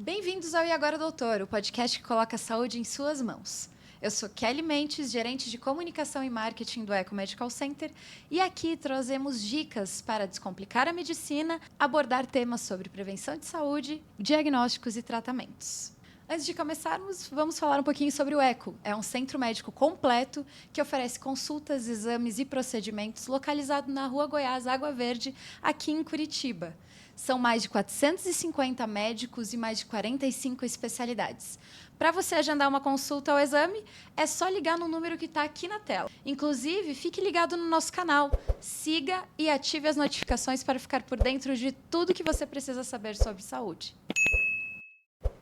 Bem-vindos ao E Agora Doutor, o podcast que coloca a saúde em suas mãos. Eu sou Kelly Mentes, gerente de comunicação e marketing do Eco Medical Center, e aqui trazemos dicas para descomplicar a medicina, abordar temas sobre prevenção de saúde, diagnósticos e tratamentos. Antes de começarmos, vamos falar um pouquinho sobre o Eco. É um centro médico completo que oferece consultas, exames e procedimentos localizado na Rua Goiás, Água Verde, aqui em Curitiba. São mais de 450 médicos e mais de 45 especialidades. Para você agendar uma consulta ou exame, é só ligar no número que está aqui na tela. Inclusive, fique ligado no nosso canal, siga e ative as notificações para ficar por dentro de tudo que você precisa saber sobre saúde.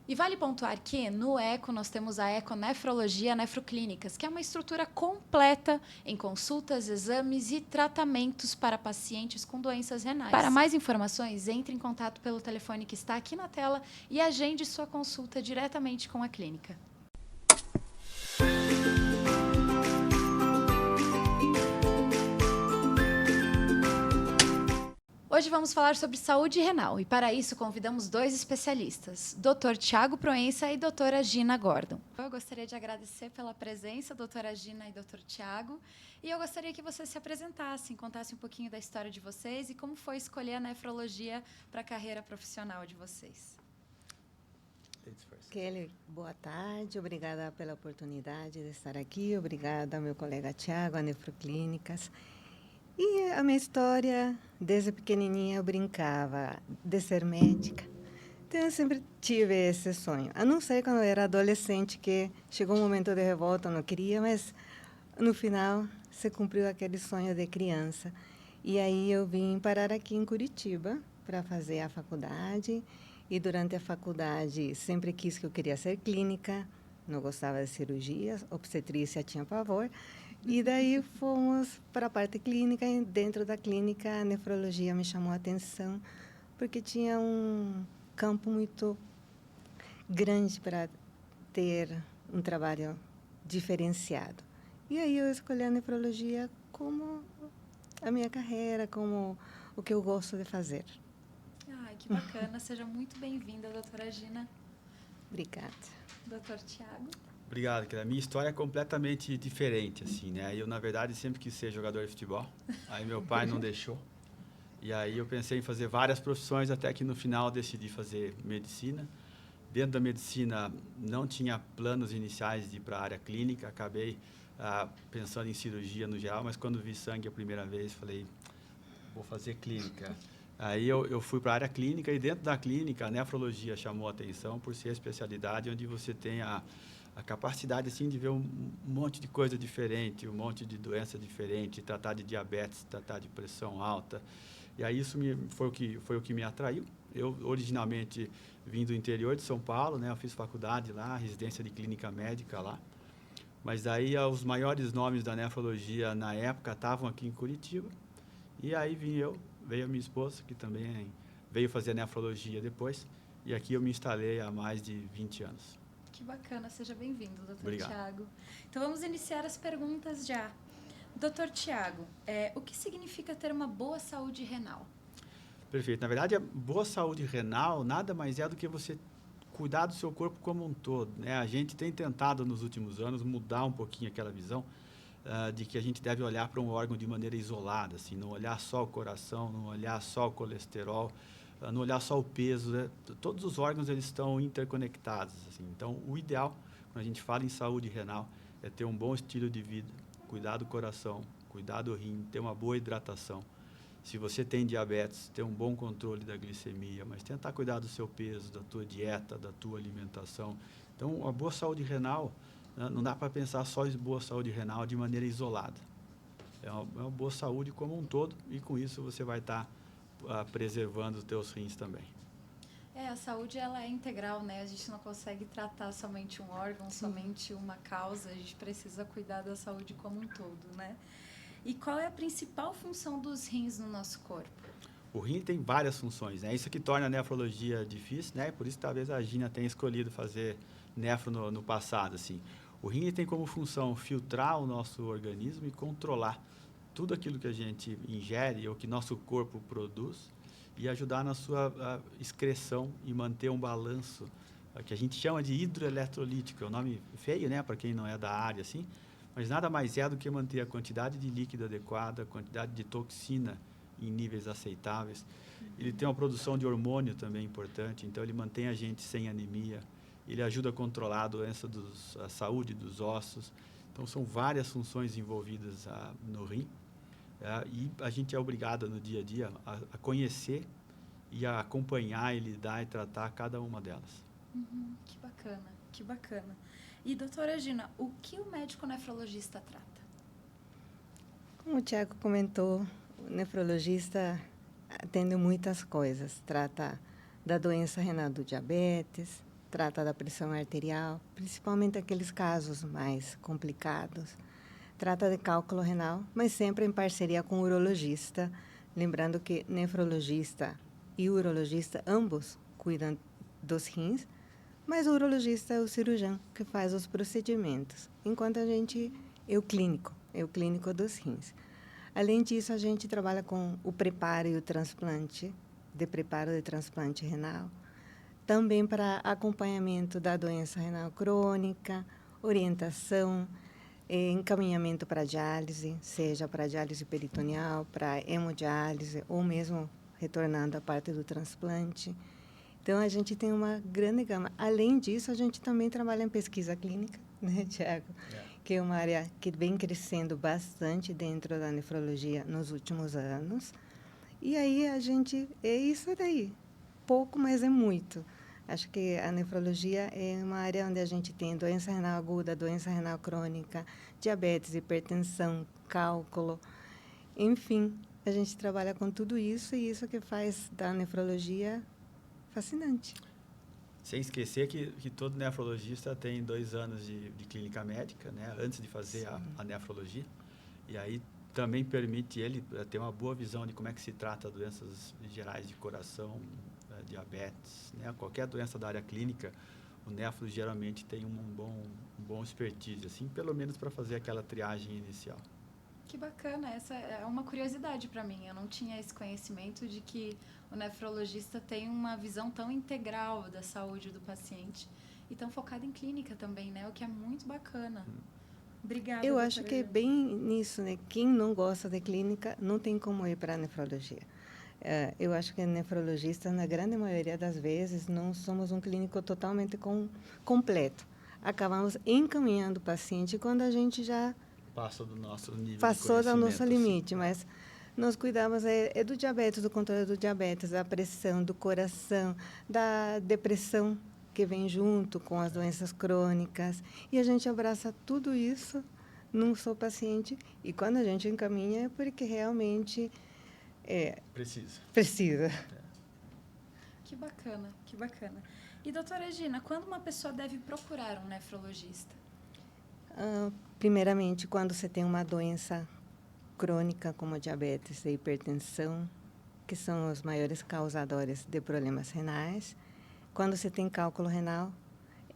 E vale pontuar que, no Eco, nós temos a Econefrologia Nefroclínicas, que é uma estrutura completa em consultas, exames e tratamentos para pacientes com doenças renais. Para mais informações, entre em contato pelo telefone que está aqui na tela e agende sua consulta diretamente com a clínica. Hoje vamos falar sobre saúde renal e, para isso, convidamos dois especialistas, Dr. Tiago Proença e doutora Gina Gordon. Eu gostaria de agradecer pela presença, doutora Gina e doutor Tiago, e eu gostaria que vocês se apresentassem, contassem um pouquinho da história de vocês e como foi escolher a nefrologia para a carreira profissional de vocês. Kelly, boa tarde, obrigada pela oportunidade de estar aqui, obrigada ao meu colega Tiago, a Nefroclínicas. E a minha história, desde pequenininha eu brincava de ser médica. Então eu sempre tive esse sonho. A não ser quando eu era adolescente, que chegou um momento de revolta, eu não queria, mas no final se cumpriu aquele sonho de criança. E aí eu vim parar aqui em Curitiba para fazer a faculdade. E durante a faculdade sempre quis que eu queria ser clínica, não gostava de cirurgias, obstetrícia tinha pavor. E daí fomos para a parte clínica, e dentro da clínica a nefrologia me chamou a atenção, porque tinha um campo muito grande para ter um trabalho diferenciado. E aí eu escolhi a nefrologia como a minha carreira, como o que eu gosto de fazer. Ai, que bacana. Seja muito bem-vinda, doutora Gina. Obrigada. Doutor Tiago. Obrigado, que a minha história é completamente diferente, assim, né? Eu, na verdade, sempre quis ser jogador de futebol, aí meu pai não deixou, e aí eu pensei em fazer várias profissões, até que no final decidi fazer medicina. Dentro da medicina não tinha planos iniciais de ir para a área clínica, acabei pensando em cirurgia no geral, mas quando vi sangue a primeira vez, falei, vou fazer clínica. Aí eu fui para a área clínica, e dentro da clínica a nefrologia chamou a atenção por ser a especialidade onde você tem a capacidade assim, de ver um monte de coisa diferente, um monte de doença diferente, tratar de diabetes, tratar de pressão alta. E aí isso foi o que me atraiu. Eu, originalmente, vim do interior de São Paulo, né? Eu fiz faculdade lá, residência de clínica médica lá. Mas aí os maiores nomes da nefrologia na época estavam aqui em Curitiba. E aí veio a minha esposa, que também veio fazer nefrologia depois. E aqui eu me instalei há mais de 20 anos. Que bacana, seja bem-vindo, doutor Obrigado. Tiago. Então vamos iniciar as perguntas já. Doutor Tiago, o que significa ter uma boa saúde renal? Perfeito. Na verdade, a boa saúde renal nada mais é do que você cuidar do seu corpo como um todo, né? A gente tem tentado nos últimos anos mudar um pouquinho aquela visão de que a gente deve olhar para um órgão de maneira isolada, assim, não olhar só o coração, não olhar só o colesterol, não olhar só o peso, né? Todos os órgãos eles estão interconectados, assim. Então, o ideal, quando a gente fala em saúde renal, é ter um bom estilo de vida, cuidar do coração, cuidar do rim, ter uma boa hidratação. Se você tem diabetes, ter um bom controle da glicemia, mas tentar cuidar do seu peso, da tua dieta, da tua alimentação. Então, a boa saúde renal, né, não dá para pensar só em boa saúde renal de maneira isolada. É uma boa saúde como um todo, e com isso você vai estar preservando os teus rins também. A saúde ela é integral, né? A gente não consegue tratar somente um órgão, somente uma causa. A gente precisa cuidar da saúde como um todo, né? E qual é a principal função dos rins no nosso corpo? O rim tem várias funções, né? Isso que torna a nefrologia difícil, né? Por isso talvez a Gina tenha escolhido fazer nefro no passado, assim. O rim tem como função filtrar o nosso organismo e controlar tudo aquilo que a gente ingere ou que nosso corpo produz e ajudar na sua excreção e manter um balanço que a gente chama de hidroeletrolítico. É um nome feio, né, para quem não é da área, assim, mas nada mais é do que manter a quantidade de líquido adequada, a quantidade de toxina em níveis aceitáveis. Ele tem uma produção de hormônio também importante, então ele mantém a gente sem anemia, ele ajuda a controlar a doença a saúde dos ossos. Então, são várias funções envolvidas no rim, e a gente é obrigado no dia a dia a conhecer e a acompanhar e lidar e tratar cada uma delas. Que bacana, que bacana. E, doutora Gina, o que o médico nefrologista trata? Como o Tiago comentou, o nefrologista atende muitas coisas. Trata da doença renal do diabetes, trata da pressão arterial, principalmente aqueles casos mais complicados. Trata de cálculo renal, mas sempre em parceria com o urologista. Lembrando que nefrologista e urologista, ambos cuidam dos rins, mas o urologista é o cirurgião que faz os procedimentos, enquanto é o clínico dos rins. Além disso, a gente trabalha com o preparo e o transplante, de transplante renal, também para acompanhamento da doença renal crônica, orientação, encaminhamento para diálise, seja para diálise peritoneal, para hemodiálise, ou mesmo retornando à parte do transplante. Então, a gente tem uma grande gama. Além disso, a gente também trabalha em pesquisa clínica, né, Tiago? Que é uma área que vem crescendo bastante dentro da nefrologia nos últimos anos. E aí, é isso daí. Pouco, mas é muito. Acho que a nefrologia é uma área onde a gente tem doença renal aguda, doença renal crônica, diabetes, hipertensão, cálculo. Enfim, a gente trabalha com tudo isso e isso que faz da nefrologia fascinante. Sem esquecer que todo nefrologista tem 2 anos de clínica médica, né, antes de fazer a nefrologia. E aí também permite ele ter uma boa visão de como é que se trata doenças gerais de coração, diabetes, né, qualquer doença da área clínica. O nefro geralmente tem um bom expertise, assim, pelo menos para fazer aquela triagem inicial. Que bacana, essa é uma curiosidade para mim. Eu não tinha esse conhecimento de que o nefrologista tem uma visão tão integral da saúde do paciente e tão focada em clínica também, né? O que é muito bacana. Obrigada. Eu acho que é bem nisso, né? Quem não gosta de clínica não tem como ir para a nefrologia. Eu acho que nefrologista, na grande maioria das vezes, não somos um clínico totalmente completo. Acabamos encaminhando o paciente quando a gente já Passa do nosso nível passou de do nosso limite, assim. mas nós cuidamos do diabetes, do controle do diabetes, da pressão, do coração, da depressão que vem junto com as doenças crônicas. E a gente abraça tudo isso num só paciente. E quando a gente encaminha é porque realmente precisa. Que bacana, que bacana. E, doutora Gina, quando uma pessoa deve procurar um nefrologista? Primeiramente, quando você tem uma doença crônica como diabetes e hipertensão, que são os maiores causadores de problemas renais. Quando você tem cálculo renal,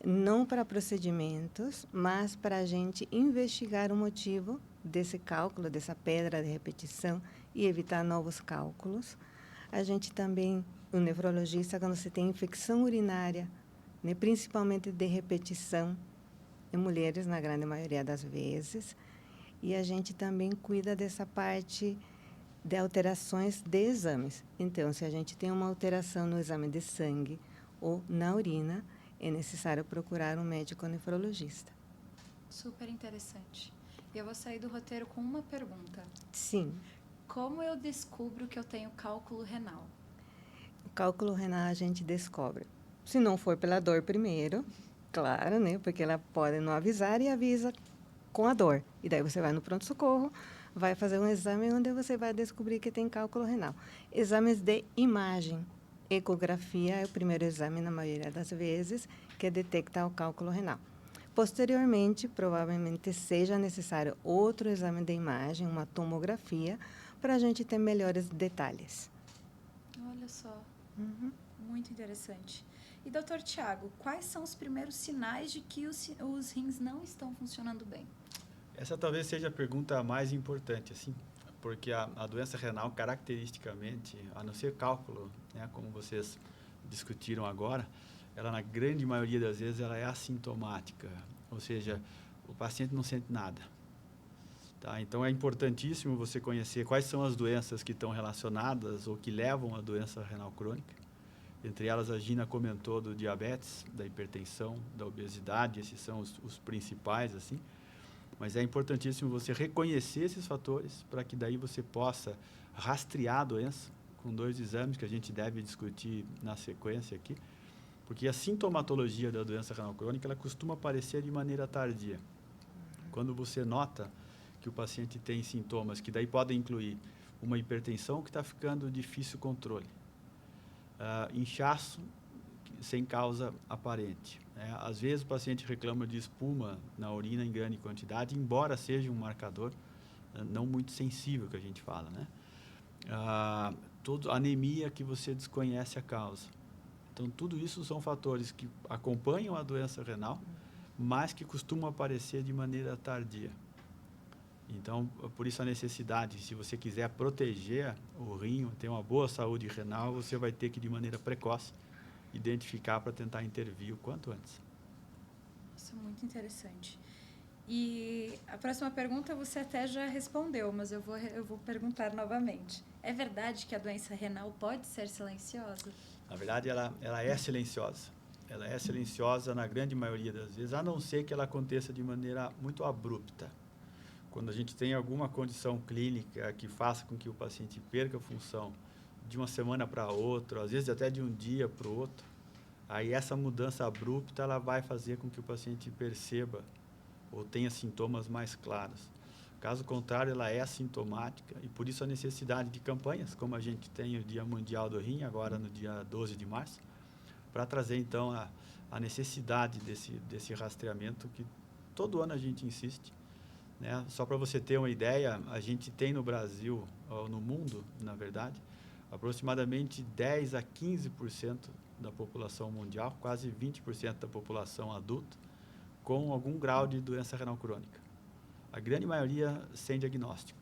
não para procedimentos, mas para a gente investigar o motivo desse cálculo, dessa pedra de repetição e evitar novos cálculos. A gente também, o nefrologista, quando você tem infecção urinária, né, principalmente de repetição, em mulheres, na grande maioria das vezes. E a gente também cuida dessa parte de alterações de exames. Então, se a gente tem uma alteração no exame de sangue ou na urina, é necessário procurar um médico nefrologista. Super interessante. E eu vou sair do roteiro com uma pergunta. Sim. Como eu descubro que eu tenho cálculo renal? O cálculo renal a gente descobre. Se não for pela dor primeiro, claro, né? Porque ela pode não avisar e avisa com a dor. E daí você vai no pronto-socorro, vai fazer um exame onde você vai descobrir que tem cálculo renal. Exames de imagem. Ecografia é o primeiro exame, na maioria das vezes, que detecta o cálculo renal. Posteriormente, provavelmente seja necessário outro exame de imagem, uma tomografia, para a gente ter melhores detalhes. Olha só. Muito interessante. E, doutor Tiago, quais são os primeiros sinais de que os rins não estão funcionando bem? Essa talvez seja a pergunta mais importante, assim, porque a doença renal, caracteristicamente, a não ser cálculo, né, como vocês discutiram agora, ela na grande maioria das vezes, ela é assintomática, ou seja, o paciente não sente nada. Tá? Então, é importantíssimo você conhecer quais são as doenças que estão relacionadas ou que levam à doença renal crônica. Entre elas, a Gina comentou do diabetes, da hipertensão, da obesidade, esses são os principais, assim. Mas é importantíssimo você reconhecer esses fatores para que daí você possa rastrear a doença com 2 exames que a gente deve discutir na sequência aqui, porque a sintomatologia da doença renal crônica ela costuma aparecer de maneira tardia. Quando você nota que o paciente tem sintomas que daí podem incluir uma hipertensão que está ficando difícil controle, inchaço sem causa aparente. Né? Às vezes o paciente reclama de espuma na urina em grande quantidade, embora seja um marcador não muito sensível que a gente fala, né? Anemia que você desconhece a causa. Então, tudo isso são fatores que acompanham a doença renal, mas que costumam aparecer de maneira tardia. Então, por isso a necessidade, se você quiser proteger o rim, ter uma boa saúde renal, você vai ter que, de maneira precoce, identificar para tentar intervir o quanto antes. Isso é muito interessante. E a próxima pergunta você até já respondeu, mas eu vou perguntar novamente. É verdade que a doença renal pode ser silenciosa? Na verdade, ela é silenciosa. Ela é silenciosa na grande maioria das vezes, a não ser que ela aconteça de maneira muito abrupta. Quando a gente tem alguma condição clínica que faça com que o paciente perca a função de uma semana para outra, às vezes até de um dia para o outro, aí essa mudança abrupta ela vai fazer com que o paciente perceba ou tenha sintomas mais claros. Caso contrário, ela é assintomática e por isso a necessidade de campanhas, como a gente tem o Dia Mundial do Rim, agora no dia 12 de março, para trazer então a necessidade desse rastreamento que todo ano a gente insiste. Né? Só para você ter uma ideia, a gente tem no Brasil, ou no mundo, na verdade, aproximadamente 10 a 15% da população mundial, quase 20% da população adulta, com algum grau de doença renal crônica. A grande maioria sem diagnóstico.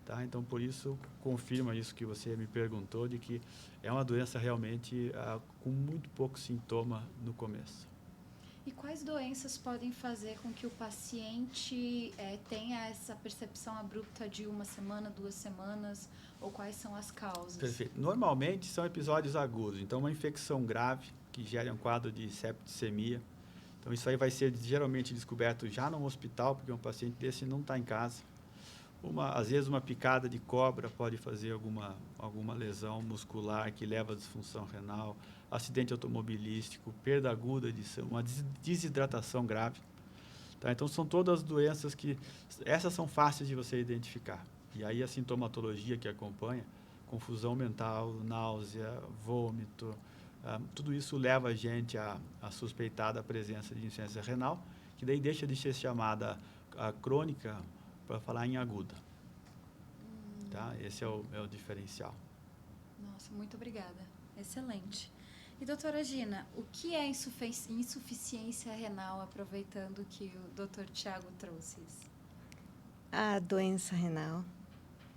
Tá? Então, por isso, confirma isso que você me perguntou, de que é uma doença realmente com muito pouco sintoma no começo. E quais doenças podem fazer com que o paciente tenha essa percepção abrupta de 1 semana, 2 semanas, ou quais são as causas? Perfeito. Normalmente são episódios agudos, então uma infecção grave que gera um quadro de septicemia. Então isso aí vai ser geralmente descoberto já no hospital, porque um paciente desse não está em casa. Às vezes uma picada de cobra pode fazer alguma lesão muscular que leva à disfunção renal, acidente automobilístico, perda aguda de sangue, uma desidratação grave. Tá? Então, são todas doenças que... Essas são fáceis de você identificar. E aí a sintomatologia que acompanha, confusão mental, náusea, vômito, tudo isso leva a gente a suspeitar da presença de insuficiência renal, que daí deixa de ser chamada crônica para falar em aguda. Tá? Esse é o diferencial. Nossa, muito obrigada. Excelente. E, doutora Gina, o que é insuficiência renal, aproveitando que o doutor Tiago trouxe isso? A doença renal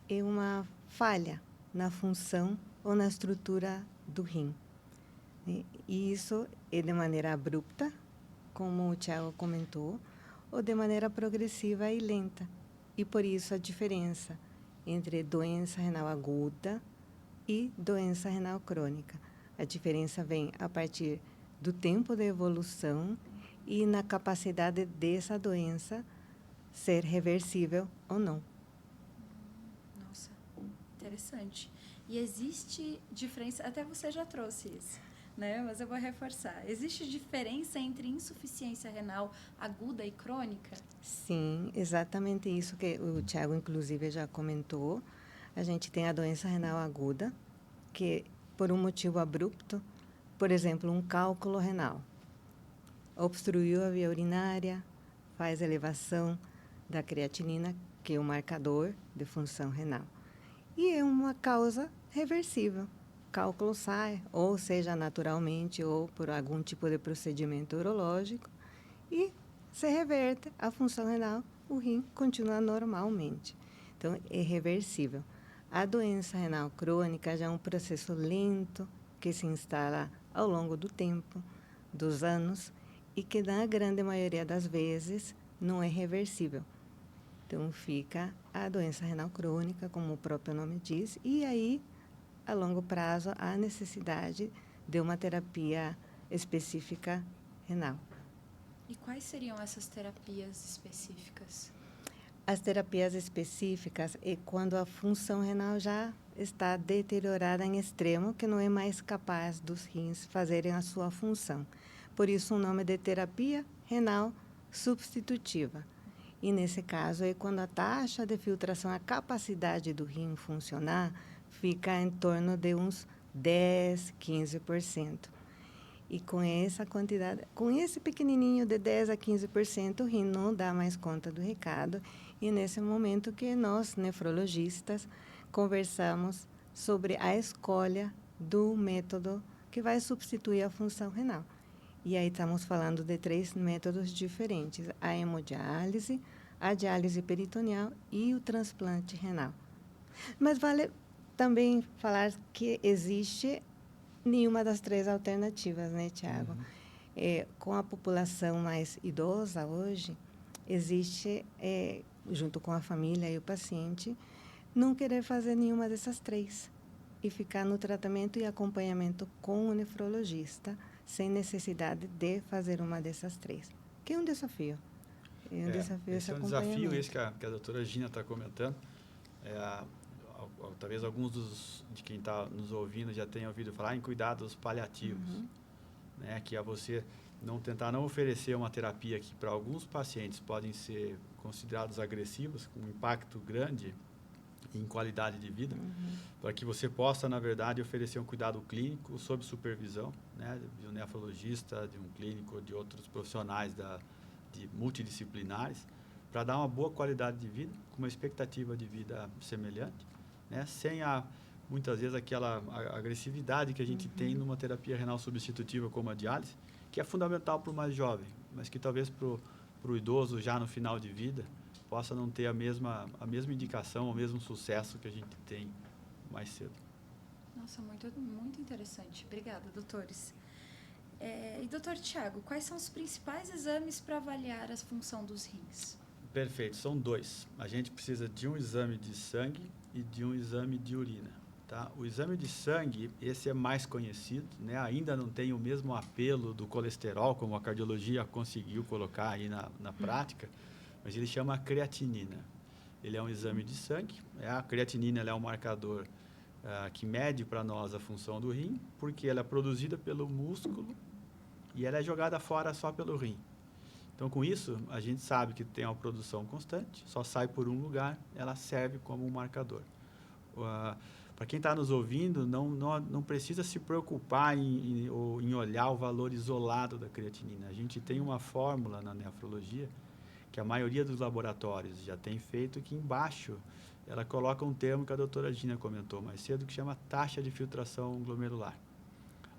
é uma falha na função ou na estrutura do rim. E isso é de maneira abrupta, como o Tiago comentou, ou de maneira progressiva e lenta. E por isso a diferença entre doença renal aguda e doença renal crônica. A diferença vem a partir do tempo de evolução e na capacidade dessa doença ser reversível ou não. Nossa, interessante. E existe diferença, até você já trouxe isso, né? Mas eu vou reforçar. Existe diferença entre insuficiência renal aguda e crônica? Sim, exatamente isso que o Tiago, inclusive, já comentou. A gente tem a doença renal aguda, que por um motivo abrupto, por exemplo, um cálculo renal, obstruiu a via urinária, faz elevação da creatinina, que é o marcador de função renal. E é uma causa reversível. O cálculo sai, ou seja, naturalmente, ou por algum tipo de procedimento urológico, e se reverte a função renal, o rim continua normalmente. Então, é reversível. A doença renal crônica já é um processo lento que se instala ao longo do tempo. dos anos e que, na grande maioria das vezes, não é reversível. Então, fica a doença renal crônica, como o próprio nome diz, e aí, a longo prazo, há necessidade de uma terapia específica renal. E quais seriam essas terapias específicas? As terapias específicas é quando a função renal já está deteriorada em extremo, que não é mais capaz dos rins fazerem a sua função. Por isso, o nome de terapia renal substitutiva. E, nesse caso, é quando a taxa de filtração, a capacidade do rim funcionar, fica em torno de uns 10, 15%. E com essa quantidade, com esse pequenininho de 10 a 15%, o rim não dá mais conta do recado. E nesse momento que nós, nefrologistas, conversamos sobre a escolha do método que vai substituir a função renal. E aí estamos falando de 3 métodos diferentes: a hemodiálise, a diálise peritoneal e o transplante renal. Mas vale também falar que existe nenhuma das 3 alternativas, né, Tiago? Com a população mais idosa hoje, existe, junto com a família e o paciente, não querer fazer nenhuma dessas 3 e ficar no tratamento e acompanhamento com o nefrologista, sem necessidade de fazer uma dessas 3. Que é um desafio. Esse é um desafio, esse que a doutora Gina está comentando. Talvez alguns de quem está nos ouvindo já tenham ouvido falar em cuidados paliativos, né? Que é você não oferecer uma terapia que para alguns pacientes podem ser considerados agressivos, com um impacto grande em qualidade de vida, para que você possa, na verdade, oferecer um cuidado clínico sob supervisão, né, de um nefrologista, de um clínico, de outros profissionais de multidisciplinares, para dar uma boa qualidade de vida, com uma expectativa de vida semelhante, né, sem muitas vezes aquela agressividade que a gente tem numa terapia renal substitutiva como a diálise, que é fundamental para o mais jovem, mas que talvez para o idoso já no final de vida possa não ter a mesma indicação, o mesmo sucesso que a gente tem mais cedo. Nossa, muito interessante. Obrigada, doutores. E, doutor Tiago, quais são os principais exames para avaliar a função dos rins? Perfeito, são 2. A gente precisa de um exame de sangue e de um exame de urina. Tá? O exame de sangue, esse é mais conhecido, né? Ainda não tem o mesmo apelo do colesterol, como a cardiologia conseguiu colocar aí na prática, mas ele chama creatinina. Ele é um exame de sangue. A creatinina ela é um marcador que mede para nós a função do rim, porque ela é produzida pelo músculo e ela é jogada fora só pelo rim. Então, com isso, a gente sabe que tem uma produção constante, só sai por um lugar, ela serve como um marcador. Para quem está nos ouvindo, não precisa se preocupar em olhar o valor isolado da creatinina. A gente tem uma fórmula na nefrologia que a maioria dos laboratórios já tem feito, que embaixo ela coloca um termo que a doutora Gina comentou mais cedo, que chama taxa de filtração glomerular.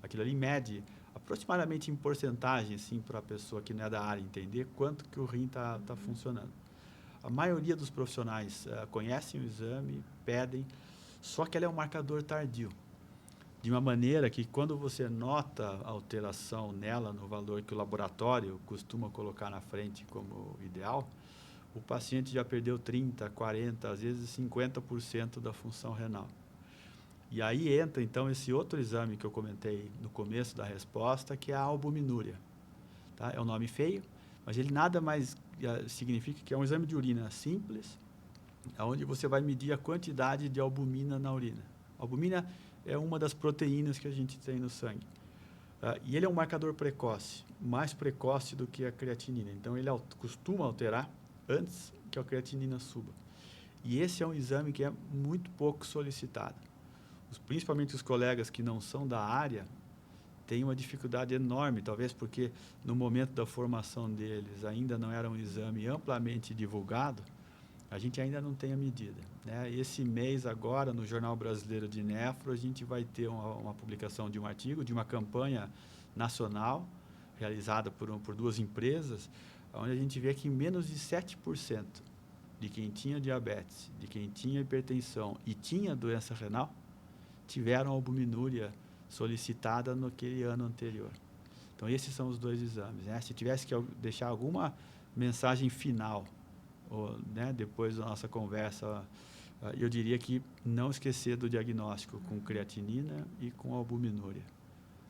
Aquilo ali mede aproximadamente em porcentagem, assim, para a pessoa que não é da área entender quanto que o rim está funcionando. A maioria dos profissionais conhecem o exame, pedem, só que ela é um marcador tardio. De uma maneira que, quando você nota a alteração nela, no valor que o laboratório costuma colocar na frente como ideal, o paciente já perdeu 30%, 40%, às vezes 50% da função renal. E aí entra, então, esse outro exame que eu comentei no começo da resposta, que é a albuminúria. Tá? É um nome feio, mas ele nada mais significa que é um exame de urina simples, onde você vai medir a quantidade de albumina na urina. A albumina é uma das proteínas que a gente tem no sangue. E ele é um marcador precoce, mais precoce do que a creatinina. Então, ele costuma alterar antes que a creatinina suba. E esse é um exame que é muito pouco solicitado. Principalmente os colegas que não são da área têm uma dificuldade enorme, talvez porque no momento da formação deles ainda não era um exame amplamente divulgado, a gente ainda não tem a medida, né? Esse mês agora, no Jornal Brasileiro de Nefro, a gente vai ter uma publicação de um artigo, de uma campanha nacional, realizada por 2 empresas, onde a gente vê que menos de 7% de quem tinha diabetes, de quem tinha hipertensão e tinha doença renal, tiveram albuminúria solicitada naquele ano anterior. Então, esses são os 2 exames, né? Se tivesse que deixar alguma mensagem final, ou, né, depois da nossa conversa, eu diria que não esquecer do diagnóstico com creatinina e com albuminúria.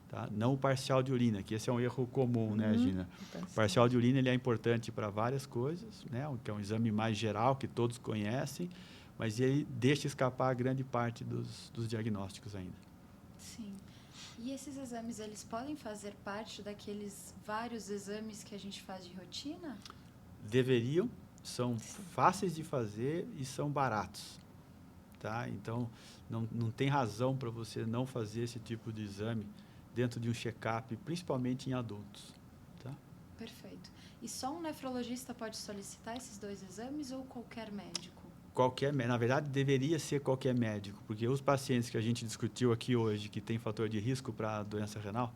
Tá? Não o parcial de urina, que esse é um erro comum, né, Gina? O parcial de urina ele é importante para várias coisas, né? Que é um exame mais geral, que todos conhecem, mas ele deixa escapar grande parte dos diagnósticos ainda. Sim. E esses exames, eles podem fazer parte daqueles vários exames que a gente faz de rotina? Deveriam, são fáceis de fazer e são baratos. Tá? Então, não tem razão para você não fazer esse tipo de exame dentro de um check-up, principalmente em adultos. Tá? Perfeito. E só um nefrologista pode solicitar esses 2 exames ou qualquer médico? Na verdade, deveria ser qualquer médico, porque os pacientes que a gente discutiu aqui hoje, que tem fator de risco para a doença renal,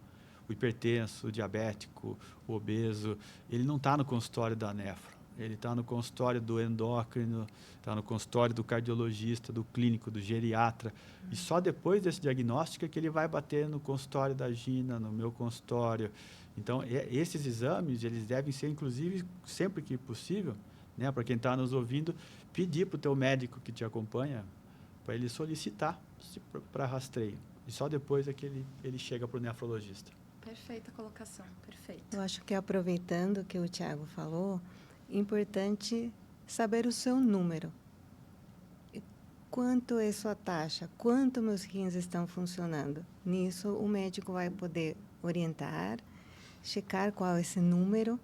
o hipertenso, o diabético, o obeso, ele não está no consultório da nefro. Ele está no consultório do endócrino, está no consultório do cardiologista, do clínico, do geriatra. E só depois desse diagnóstico é que ele vai bater no consultório da Gina, no meu consultório. Então, esses exames, eles devem ser, inclusive, sempre que possível, né, para quem está nos ouvindo, pedir para o teu médico que te acompanha, para ele solicitar para rastreio. E só depois é que ele chega para o nefrologista. Perfeita colocação, perfeito. Eu acho que aproveitando o que o Tiago falou, importante saber o seu número. Quanto é sua taxa? Quanto meus rins estão funcionando? Nisso, o médico vai poder orientar, checar qual é esse número,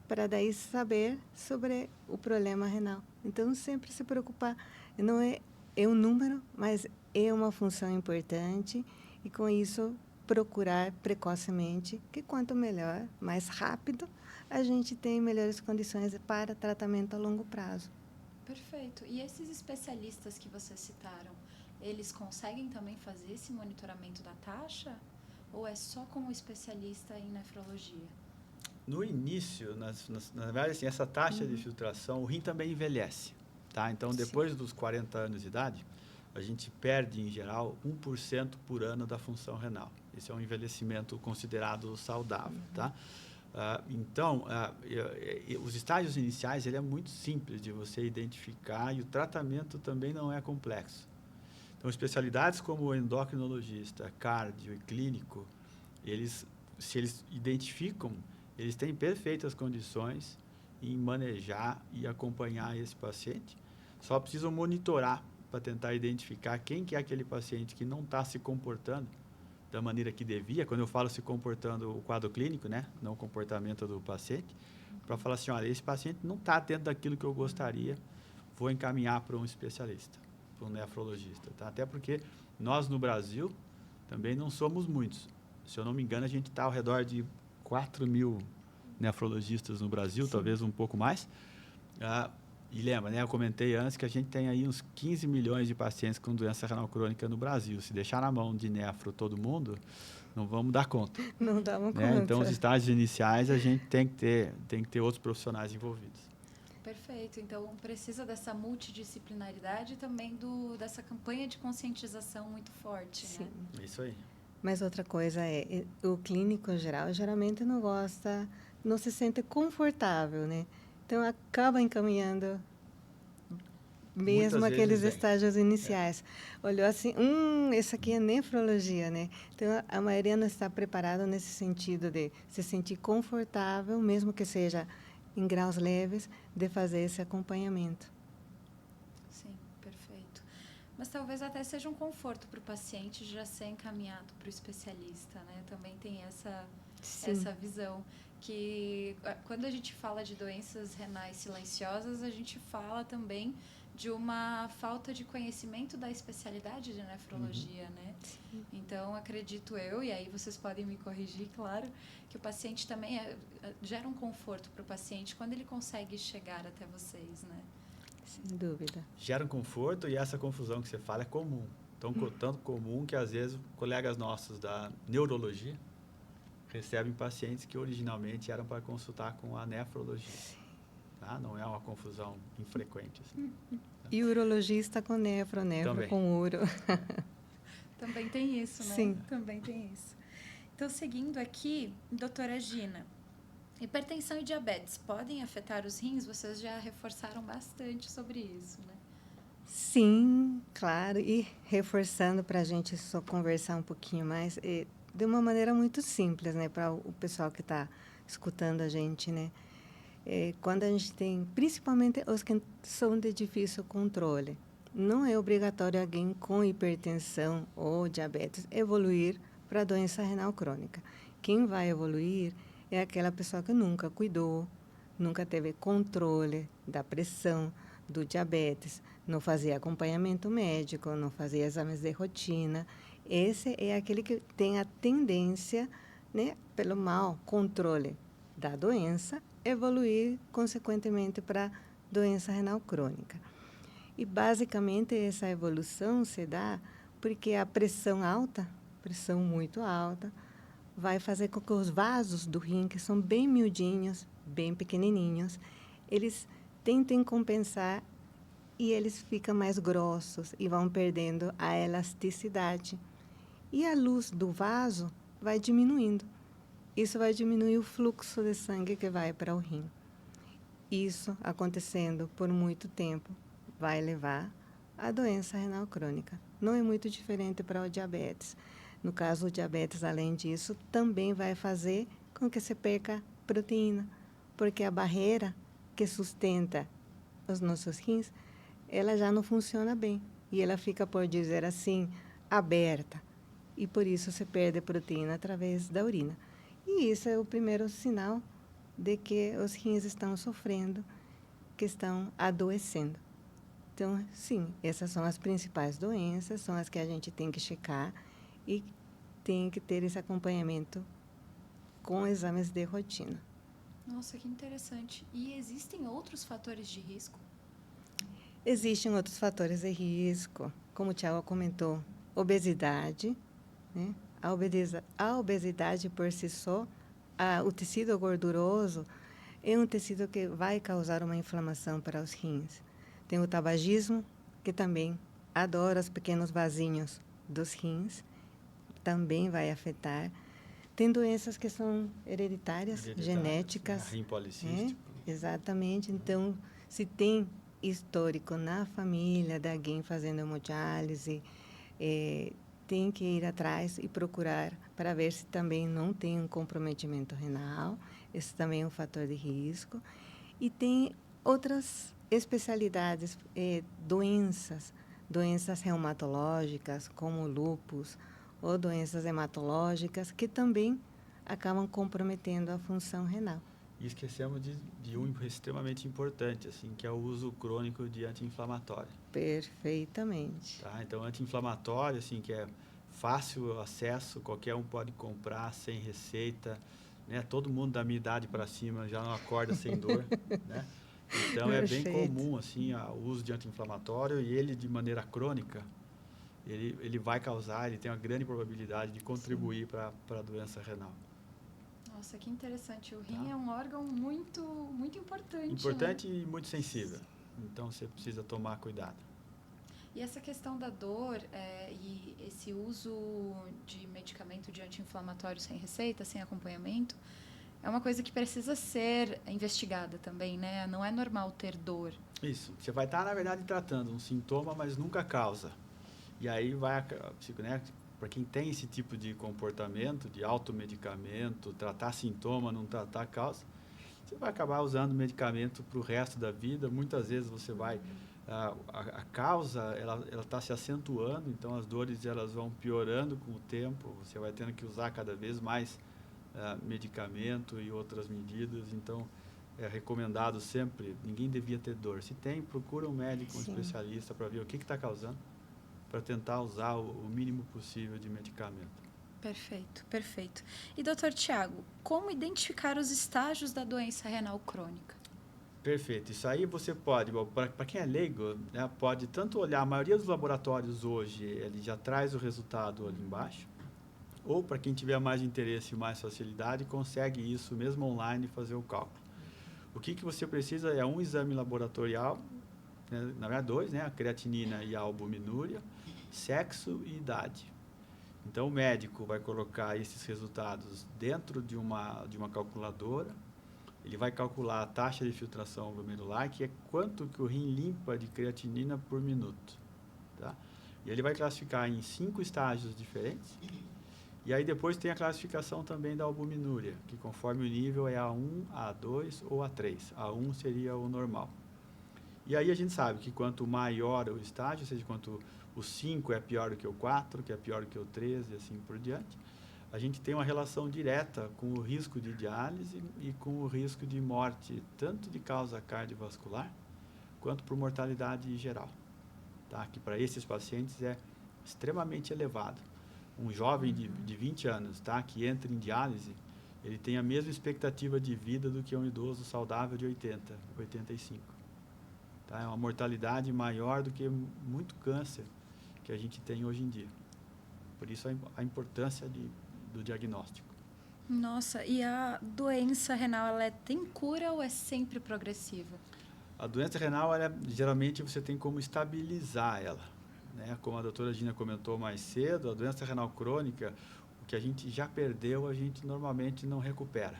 para daí saber sobre o problema renal. Então, sempre se preocupar. Não é um número, mas é uma função importante e, com isso, procurar precocemente, que quanto melhor, mais rápido, a gente tem melhores condições para tratamento a longo prazo. Perfeito. E esses especialistas que vocês citaram, eles conseguem também fazer esse monitoramento da taxa? Ou é só como especialista em nefrologia? No início, na verdade, assim, essa taxa de filtração, o rim também envelhece. Tá? Então, depois dos 40 anos de idade, a gente perde, em geral, 1% por ano da função renal. Esse é um envelhecimento considerado saudável. Tá? Então, os estágios iniciais, ele é muito simples de você identificar e o tratamento também não é complexo. Então, especialidades como o endocrinologista, cardio e clínico, se eles identificam, eles têm perfeitas condições em manejar e acompanhar esse paciente. Só precisam monitorar para tentar identificar quem que é aquele paciente que não está se comportando da maneira que devia. Quando eu falo se comportando, o quadro clínico, né? Não o comportamento do paciente, para falar assim, olha, esse paciente não está dentro daquilo que eu gostaria, vou encaminhar para um especialista, para um nefrologista. Tá? Até porque nós, no Brasil, também não somos muitos. Se eu não me engano, a gente está ao redor de 4.000 nefrologistas no Brasil, talvez um pouco mais. E lembra, né, eu comentei antes que a gente tem aí uns 15 milhões de pacientes com doença renal crônica no Brasil. Se deixar na mão de nefro todo mundo, não vamos dar conta. Não damos né? conta. Então, os estágios iniciais, a gente tem que ter outros profissionais envolvidos. Perfeito. Então, precisa dessa multidisciplinaridade e também dessa campanha de conscientização muito forte, Sim. né? Isso aí. Mas outra coisa o clínico geral geralmente não gosta, não se sente confortável, né? Então, acaba encaminhando mesmo Muitas aqueles vezes estágios iniciais. Olhou assim, esse aqui é nefrologia, né? Então, a maioria não está preparada nesse sentido de se sentir confortável, mesmo que seja em graus leves, de fazer esse acompanhamento. Sim, perfeito. Mas talvez até seja um conforto para o paciente já ser encaminhado para o especialista, né? Também tem essa visão que quando a gente fala de doenças renais silenciosas, a gente fala também de uma falta de conhecimento da especialidade de nefrologia, né? Sim. Então, acredito eu, e aí vocês podem me corrigir, claro, que o paciente também gera um conforto para o paciente quando ele consegue chegar até vocês, né? Sem dúvida. Gera um conforto e essa confusão que você fala é comum. Então, tanto comum que, às vezes, colegas nossos da neurologia recebem pacientes que originalmente eram para consultar com a nefrologia. Tá? Não é uma confusão infrequente. Assim. E urologista com nefro Também. com uro. Também tem isso, né? Sim. Também tem isso. Então, seguindo aqui, doutora Gina, hipertensão e diabetes podem afetar os rins? Vocês já reforçaram bastante sobre isso, né? Sim, claro. E reforçando para a gente só conversar um pouquinho mais, de uma maneira muito simples, né, para o pessoal que está escutando a gente, né? Quando a gente tem, principalmente os que são de difícil controle, não é obrigatório alguém com hipertensão ou diabetes evoluir para doença renal crônica. Quem vai evoluir é aquela pessoa que nunca cuidou, nunca teve controle da pressão, do diabetes, não fazia acompanhamento médico, não fazia exames de rotina. Esse é aquele que tem a tendência, né, pelo mau controle da doença, evoluir consequentemente para doença renal crônica. E basicamente essa evolução se dá porque a pressão alta, pressão muito alta, vai fazer com que os vasos do rim, que são bem miudinhos, bem pequenininhos, eles tentem compensar e eles ficam mais grossos e vão perdendo a elasticidade. E a luz do vaso vai diminuindo. Isso vai diminuir o fluxo de sangue que vai para o rim. Isso acontecendo por muito tempo vai levar à doença renal crônica. Não é muito diferente para o diabetes. No caso, o diabetes, além disso, também vai fazer com que você perca proteína, porque a barreira que sustenta os nossos rins, ela já não funciona bem. E ela fica, por dizer assim, aberta. E por isso você perde proteína através da urina. E isso é o primeiro sinal de que os rins estão sofrendo, que estão adoecendo. Então, sim, essas são as principais doenças, são as que a gente tem que checar e tem que ter esse acompanhamento com exames de rotina. Nossa, que interessante. E existem outros fatores de risco? Existem outros fatores de risco, como o Tiago comentou, obesidade, né? A obesidade por si só, o tecido gorduroso é um tecido que vai causar uma inflamação para os rins. Tem o tabagismo, que também adora os pequenos vasinhos dos rins, também vai afetar. Tem doenças que são hereditárias, genéticas. Rim policístico. Exatamente. Então, se tem histórico na família de alguém fazendo hemodiálise, tem que ir atrás e procurar para ver se também não tem um comprometimento renal. Esse também é um fator de risco. E tem outras especialidades, doenças reumatológicas, como lúpus, ou doenças hematológicas, que também acabam comprometendo a função renal. E esquecemos de um extremamente importante, assim, que é o uso crônico de anti-inflamatório. Perfeitamente. Tá? Então, anti-inflamatório, assim, que é fácil acesso, qualquer um pode comprar sem receita, né? Todo mundo da minha idade para cima já não acorda sem dor, né? Então, é bem comum, assim, o uso de anti-inflamatório, e ele, de maneira crônica, ele vai causar, ele tem uma grande probabilidade de contribuir para a doença renal. Nossa, que interessante. O rim é um órgão muito, muito importante. Importante, né? E muito sensível. Então, você precisa tomar cuidado. E essa questão da dor e esse uso de medicamento de anti-inflamatório sem receita, sem acompanhamento, é uma coisa que precisa ser investigada também, né? Não é normal ter dor. Isso. Você vai estar, na verdade, tratando um sintoma, mas nunca causa. E aí vai, né? Para quem tem esse tipo de comportamento, de automedicamento, tratar sintoma, não tratar causa, você vai acabar usando medicamento para o resto da vida. Muitas vezes você vai... A causa, ela está se acentuando, então as dores elas vão piorando com o tempo, você vai tendo que usar cada vez mais medicamento e outras medidas. Então, é recomendado sempre, ninguém devia ter dor. Se tem, procura um médico, um especialista para ver o que está causando, para tentar usar o mínimo possível de medicamento. Perfeito, perfeito. E, doutor Tiago, como identificar os estágios da doença renal crônica? Perfeito. Isso aí você pode, para quem é leigo, né, pode tanto olhar, a maioria dos laboratórios hoje, ele já traz o resultado ali embaixo, ou para quem tiver mais interesse e mais facilidade, consegue isso mesmo online fazer o cálculo. O que você precisa é um exame laboratorial, na verdade 2, né, a creatinina e a albuminúria, sexo e idade. Então, o médico vai colocar esses resultados dentro de uma calculadora, ele vai calcular a taxa de filtração glomerular, que é quanto que o rim limpa de creatinina por minuto. Tá? E ele vai classificar em 5 estágios diferentes. E aí depois tem a classificação também da albuminúria, que conforme o nível é A1, A2 ou A3. A1 seria o normal. E aí a gente sabe que quanto maior o estágio, ou seja, quanto o 5 é pior do que o 4, que é pior do que o 3 e assim por diante, a gente tem uma relação direta com o risco de diálise e com o risco de morte, tanto de causa cardiovascular, quanto por mortalidade geral. Tá? Que para esses pacientes é extremamente elevado. Um jovem de 20 anos, tá? Que entra em diálise, ele tem a mesma expectativa de vida do que um idoso saudável de 80, 85. Tá? É uma mortalidade maior do que muito câncer que a gente tem hoje em dia. Por isso a importância do diagnóstico. Nossa, e a doença renal, tem cura ou é sempre progressiva? A doença renal, geralmente você tem como estabilizar ela. Né? Como a doutora Gina comentou mais cedo, a doença renal crônica, o que a gente já perdeu, a gente normalmente não recupera.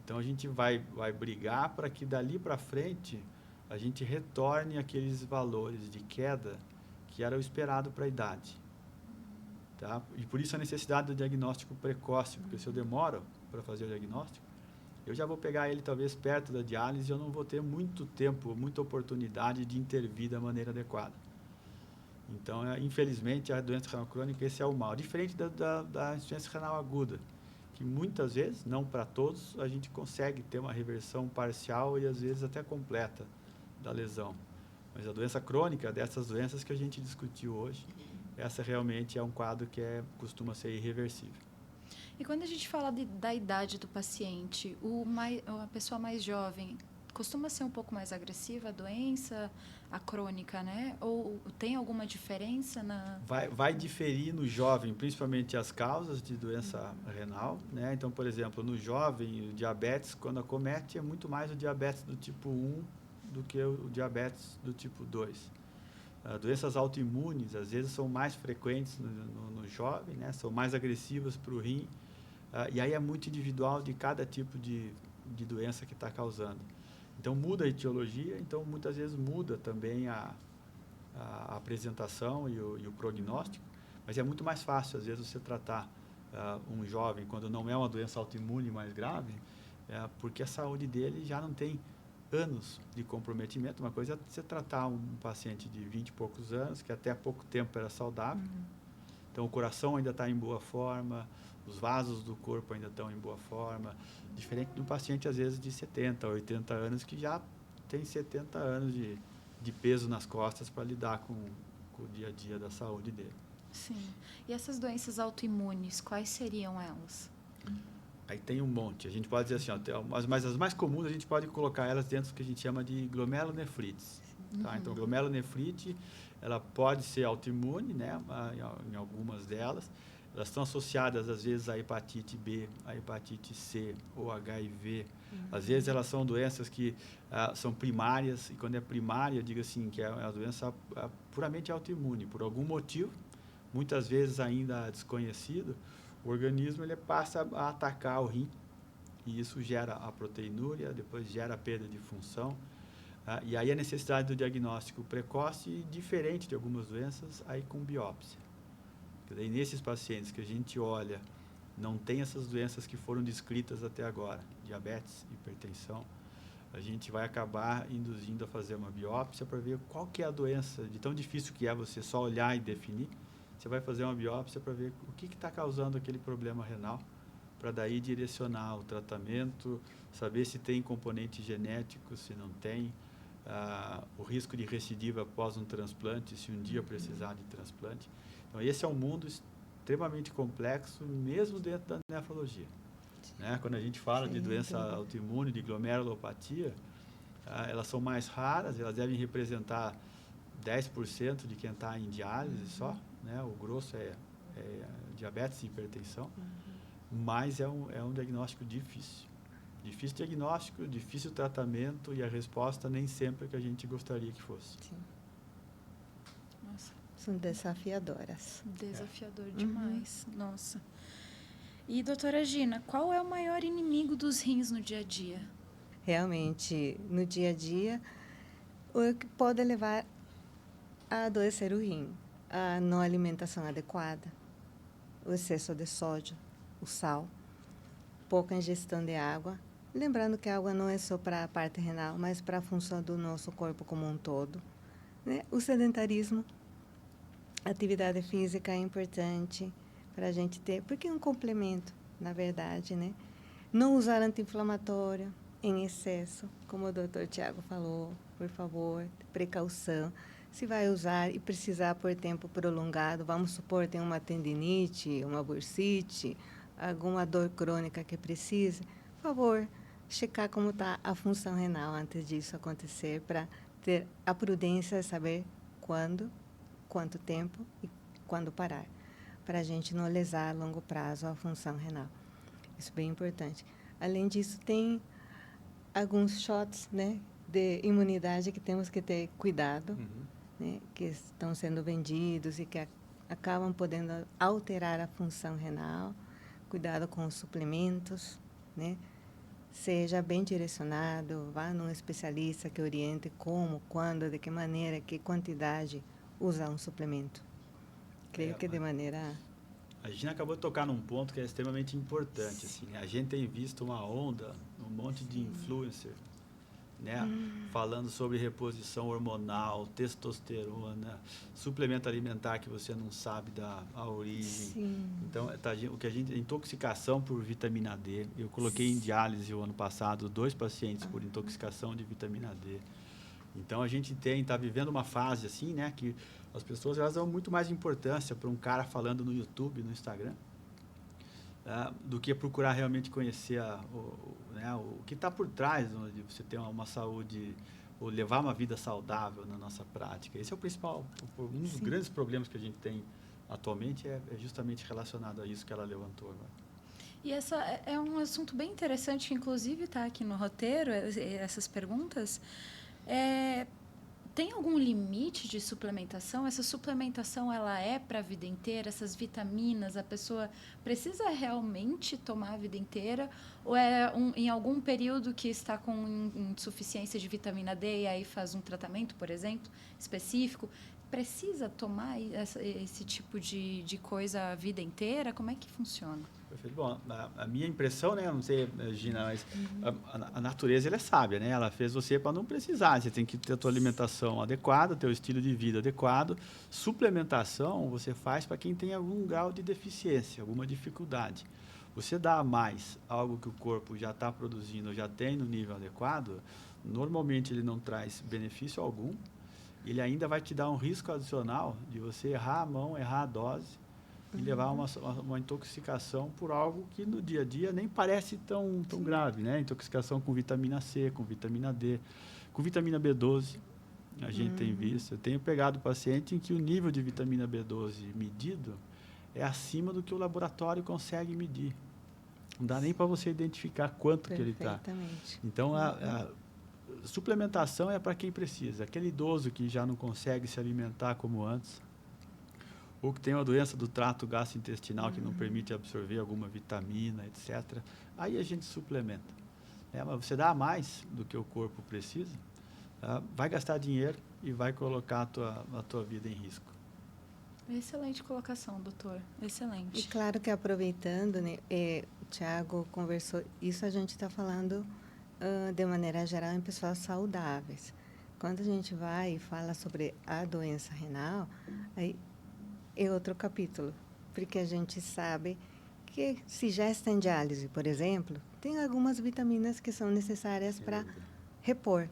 Então, a gente vai brigar para que dali para frente a gente retorne aqueles valores de queda que era o esperado para a idade. Tá? E por isso a necessidade do diagnóstico precoce, porque se eu demoro para fazer o diagnóstico, eu já vou pegar ele talvez perto da diálise e eu não vou ter muito tempo, muita oportunidade de intervir da maneira adequada. Então, infelizmente, a doença renal crônica, esse é o mal. Diferente da insuficiência renal aguda, que muitas vezes, não para todos, a gente consegue ter uma reversão parcial e às vezes até completa da lesão. Mas a doença crônica, dessas doenças que a gente discutiu hoje, essa realmente é um quadro que costuma ser irreversível. E quando a gente fala da idade do paciente, a pessoa mais jovem costuma ser um pouco mais agressiva a doença, a crônica, né? Ou tem alguma diferença na... Vai diferir no jovem, principalmente as causas de doença renal, né? Então, por exemplo, no jovem, o diabetes, quando acomete, é muito mais o diabetes do tipo 1 do que o diabetes do tipo 2. Doenças autoimunes, às vezes, são mais frequentes no jovem, né? São mais agressivas para o rim, e aí é muito individual de cada tipo de doença que está causando. Então, muda a etiologia, então, muitas vezes muda também a apresentação e o prognóstico, mas é muito mais fácil, às vezes, você tratar um jovem quando não é uma doença autoimune mais grave, porque a saúde dele já não tem anos de comprometimento. Uma coisa é você tratar um paciente de 20 e poucos anos, que até há pouco tempo era saudável, então o coração ainda está em boa forma, os vasos do corpo ainda estão em boa forma, diferente de um paciente, às vezes, de 70, 80 anos, que já tem 70 anos de peso nas costas para lidar com o dia a dia da saúde dele. Sim. E essas doenças autoimunes, quais seriam elas? Aí tem um monte. A gente pode dizer assim, mas as mais comuns a gente pode colocar elas dentro do que a gente chama de glomerulonefrites. Tá? Então, glomerulonefrite, ela pode ser autoimune, né? Em algumas delas. Elas estão associadas, às vezes, à hepatite B, à hepatite C ou HIV. Às vezes, elas são doenças que são primárias, e quando é primária, diga assim, que é a doença puramente autoimune. Por algum motivo, muitas vezes ainda desconhecido, o organismo ele passa a atacar o rim, e isso gera a proteinúria, depois gera a perda de função. E aí a necessidade do diagnóstico precoce, diferente de algumas doenças, aí com biópsia. Daí, nesses pacientes que a gente olha, não tem essas doenças que foram descritas até agora, diabetes, hipertensão, a gente vai acabar induzindo a fazer uma biópsia para ver qual que é a doença, de tão difícil que é você só olhar e definir, você vai fazer uma biópsia para ver o que está causando aquele problema renal, para daí direcionar o tratamento, saber se tem componente genético, se não tem, o risco de recidiva após um transplante, se um dia precisar de transplante. Então, esse é um mundo extremamente complexo, mesmo dentro da nefrologia. Né? Quando a gente fala de doença autoimune, de glomerulopatia, elas são mais raras, elas devem representar 10% de quem está em diálise só, né? O grosso é diabetes e hipertensão, mas é um diagnóstico difícil. Difícil diagnóstico, difícil tratamento, e a resposta nem sempre é que a gente gostaria que fosse. Sim. Nossa. são desafiadoras. Desafiador demais, nossa. E, doutora Gina, qual é o maior inimigo dos rins no dia a dia? Realmente, no dia a dia, o que pode levar a adoecer o rim, a não alimentação adequada, o excesso de sódio, o sal, pouca ingestão de água. Lembrando que a água não é só para a parte renal, mas para a função do nosso corpo como um todo, né? O sedentarismo, atividade física é importante para a gente ter, porque é um complemento, na verdade, né? Não usar anti-inflamatório em excesso, como o doutor Tiago falou, por favor, precaução. Se vai usar e precisar por tempo prolongado, vamos supor, tem uma tendinite, uma bursite, alguma dor crônica que precise, por favor, checar como está a função renal antes disso acontecer, para ter a prudência de saber quando, quanto tempo e quando parar, para a gente não lesar a longo prazo a função renal. Isso é bem importante. Além disso, tem alguns shots, né, de imunidade que temos que ter cuidado, né, que estão sendo vendidos e que acabam podendo alterar a função renal. Cuidado com os suplementos, né? Seja bem direcionado, vá num especialista que oriente como, quando, de que maneira, que quantidade usar um suplemento. Creio que de maneira... A Gina acabou de tocar num ponto que é extremamente importante. Assim, né? A gente tem visto uma onda, um monte de influencer, né? Falando sobre reposição hormonal, testosterona, suplemento alimentar que você não sabe a origem. Sim. Então, o que a gente... Intoxicação por vitamina D. Eu coloquei em diálise o ano passado 2 pacientes por intoxicação de vitamina D. Então, a gente está vivendo uma fase assim, né, que as pessoas elas dão muito mais importância para um cara falando no YouTube, no Instagram, do que procurar realmente conhecer o que está por trás de você ter uma saúde, ou levar uma vida saudável na nossa prática. Esse é o principal, um dos grandes problemas que a gente tem atualmente é justamente relacionado a isso que ela levantou agora. E essa é um assunto bem interessante, que inclusive está aqui no roteiro, essas perguntas. Tem algum limite de suplementação? Essa suplementação ela é para a vida inteira? Essas vitaminas, a pessoa precisa realmente tomar a vida inteira? Ou é em algum período que está com insuficiência de vitamina D e aí faz um tratamento, por exemplo, específico? Precisa tomar esse tipo de coisa a vida inteira? Como é que funciona? Perfeito. Bom, a minha impressão, né, não sei, Gina, mas a natureza ela é sábia, né? Ela fez você para não precisar. Você tem que ter a tua alimentação adequada, teu estilo de vida adequado. Suplementação você faz para quem tem algum grau de deficiência, alguma dificuldade. Você dá mais algo que o corpo já está produzindo, já tem no nível adequado, normalmente ele não traz benefício algum. Ele ainda vai te dar um risco adicional de você errar a mão, errar a dose e levar uma intoxicação por algo que no dia a dia nem parece tão grave, né? Intoxicação com vitamina C, com vitamina D, com vitamina B12, a gente tem visto. Eu tenho pegado paciente em que o nível de vitamina B12 medido é acima do que o laboratório consegue medir. Não dá nem para você identificar quanto que ele está. Então, a suplementação é para quem precisa. Aquele idoso que já não consegue se alimentar como antes, ou que tem uma doença do trato gastrointestinal que não permite absorver alguma vitamina, etc. Aí a gente suplementa. Mas você dá mais do que o corpo precisa, vai gastar dinheiro e vai colocar a tua vida em risco. Excelente colocação, doutor. Excelente. E claro que aproveitando, né, o Tiago conversou, isso a gente está falando de maneira geral em pessoas saudáveis. Quando a gente vai e fala sobre a doença renal, aí é outro capítulo, porque a gente sabe que se já está em diálise, por exemplo, tem algumas vitaminas que são necessárias para repor,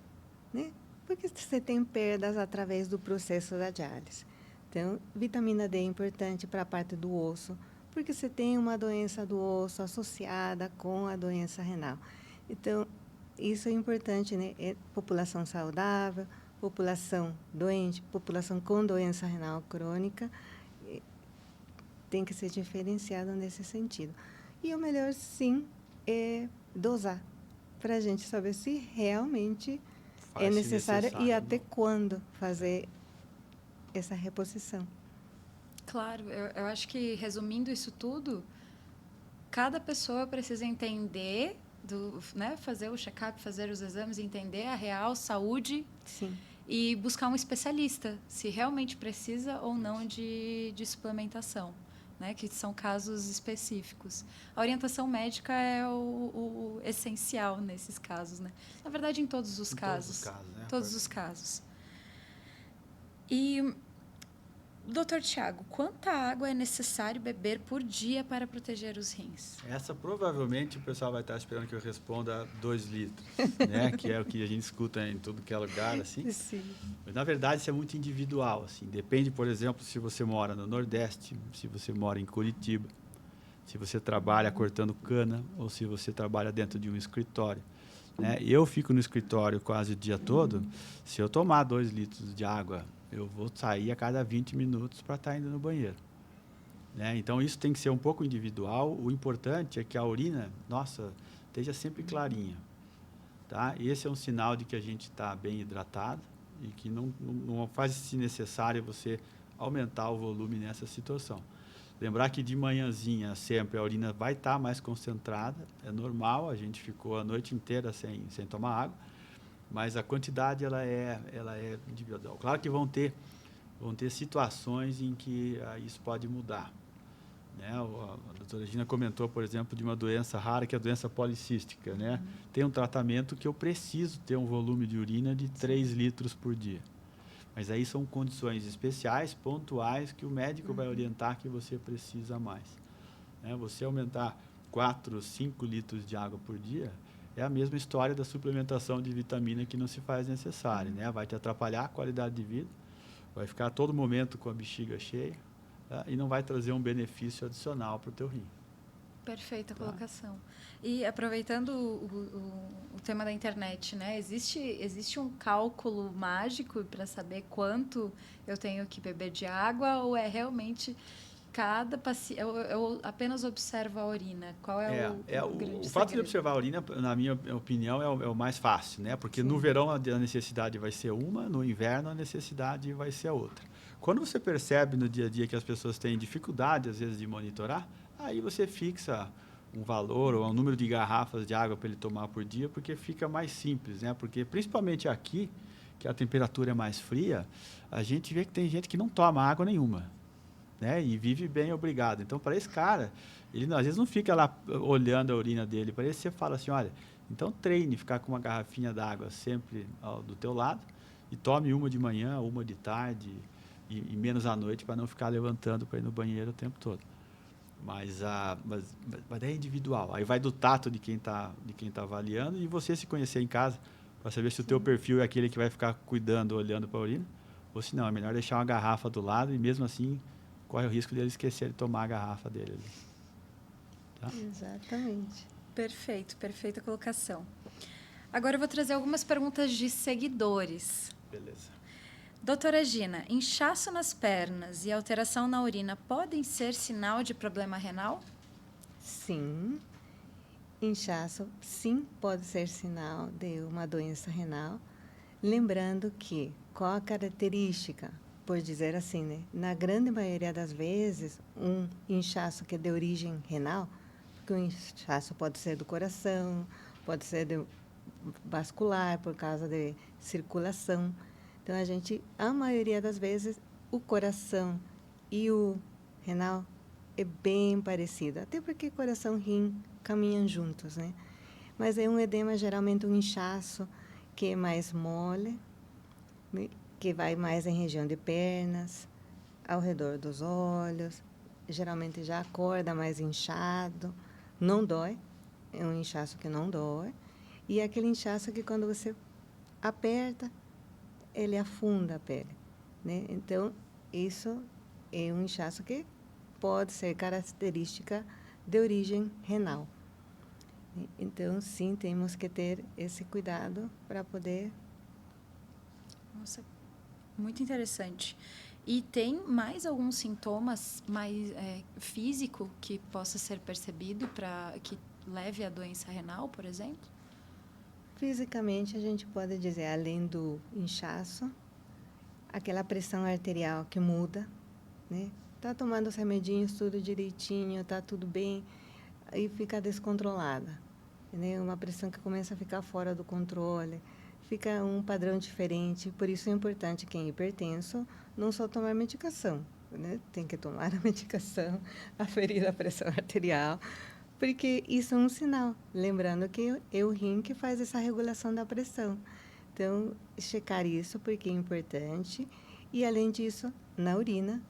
né? Porque você tem perdas através do processo da diálise. Então, vitamina D é importante para a parte do osso, porque você tem uma doença do osso associada com a doença renal. Então, isso é importante, né? População saudável, população doente, população com doença renal crônica, tem que ser diferenciado nesse sentido. E o melhor, sim, é dosar, para a gente saber se realmente é necessário e até quando fazer essa reposição. Claro, eu acho que, resumindo isso tudo, cada pessoa precisa entender, né, fazer o check-up, fazer os exames, entender a real saúde Sim. e buscar um especialista, se realmente precisa ou não de suplementação, né, que são casos específicos. A orientação médica é o essencial nesses casos, né? Na verdade, em todos os casos. Todos os casos, né? Todos os casos. E, doutor Tiago, quanta água é necessário beber por dia para proteger os rins? Essa provavelmente o pessoal vai estar esperando que eu responda 2 litros, né? Que é o que a gente escuta em tudo que é lugar, assim. Sim. Mas, na verdade, isso é muito individual, assim. Depende, por exemplo, se você mora no Nordeste, se você mora em Curitiba, se você trabalha cortando cana ou se você trabalha dentro de um escritório, né? Eu fico no escritório quase o dia todo. Se eu tomar 2 litros de água, eu vou sair a cada 20 minutos para estar indo no banheiro, né? Então, isso tem que ser um pouco individual. O importante é que a urina, nossa, esteja sempre clarinha, tá? Esse é um sinal de que a gente está bem hidratado e que não faz-se necessário você aumentar o volume nessa situação. Lembrar que de manhãzinha sempre a urina vai estar mais concentrada, é normal, a gente ficou a noite inteira sem tomar água, mas a quantidade ela é individual. Claro que vão ter situações em que isso pode mudar, né? A doutora Gina comentou, por exemplo, de uma doença rara, que é a doença policística, né? Tem um tratamento que eu preciso ter um volume de urina de 3 litros por dia. Mas aí são condições especiais, pontuais, que o médico vai orientar que você precisa mais, né? Você aumentar 4, 5 litros de água por dia é a mesma história da suplementação de vitamina que não se faz necessária, né? Vai te atrapalhar a qualidade de vida, vai ficar a todo momento com a bexiga cheia, tá? E não vai trazer um benefício adicional para o teu rim. Perfeita colocação. E aproveitando o tema da internet, né? Existe um cálculo mágico para saber quanto eu tenho que beber de água ou é realmente cada paciente... Eu apenas observo a urina. Qual é o grande o fato de segredo? observar a urina, na minha opinião, é o mais fácil, né? Porque no verão a necessidade vai ser uma, no inverno a necessidade vai ser a outra. Quando você percebe no dia a dia que as pessoas têm dificuldade, às vezes, de monitorar, aí você fixa um valor ou um número de garrafas de água para ele tomar por dia, porque fica mais simples, né? Porque, principalmente aqui, que a temperatura é mais fria, a gente vê que tem gente que não toma água nenhuma, né? E vive bem, obrigado. Então, para esse cara, ele às vezes não fica lá olhando a urina dele. Para ele, você fala assim, olha, então treine, ficar com uma garrafinha d'água sempre do teu lado e tome uma de manhã, uma de tarde e menos à noite, para não ficar levantando para ir no banheiro o tempo todo. Mas daí é individual. Aí vai do tato de quem tá avaliando e você se conhecer em casa para saber se o teu perfil é aquele que vai ficar cuidando, olhando para a urina, ou se não, é melhor deixar uma garrafa do lado e mesmo assim corre o risco dele esquecer de tomar a garrafa dele ali. Tá? Exatamente. Perfeito, perfeita colocação. Agora eu vou trazer algumas perguntas de seguidores. Beleza. Doutora Gina, inchaço nas pernas e alteração na urina podem ser sinal de problema renal? Sim. Inchaço, sim, pode ser sinal de uma doença renal. Lembrando que, qual a característica, por dizer assim, né? Na grande maioria das vezes, um inchaço que é de origem renal, porque o inchaço pode ser do coração, pode ser vascular, por causa de circulação. Então, a maioria das vezes, o coração e o renal é bem parecido, até porque coração e rim caminham juntos, né? Mas é um edema, geralmente um inchaço que é mais mole, que vai mais em região de pernas, ao redor dos olhos, geralmente já acorda mais inchado, não dói, é um inchaço que não dói, e é aquele inchaço que quando você aperta, ele afunda a pele, né? Então, isso é um inchaço que pode ser característica de origem renal. Então, sim, temos que ter esse cuidado para poder... Nossa, muito interessante. E tem mais alguns sintomas mais físico que possa ser percebido para que leve à doença renal, por exemplo? Fisicamente, a gente pode dizer, além do inchaço, aquela pressão arterial que muda, né? está tomando os remedinhos tudo direitinho, está tudo bem, aí fica descontrolada. Né? Uma pressão que começa a ficar fora do controle, fica um padrão diferente. Por isso é importante quem é hipertenso não só tomar medicação, né? Tem que tomar a medicação, aferir a pressão arterial, porque isso é um sinal. Lembrando que é o rim que faz essa regulação da pressão. Então, checar isso porque é importante. E, além disso, na urina,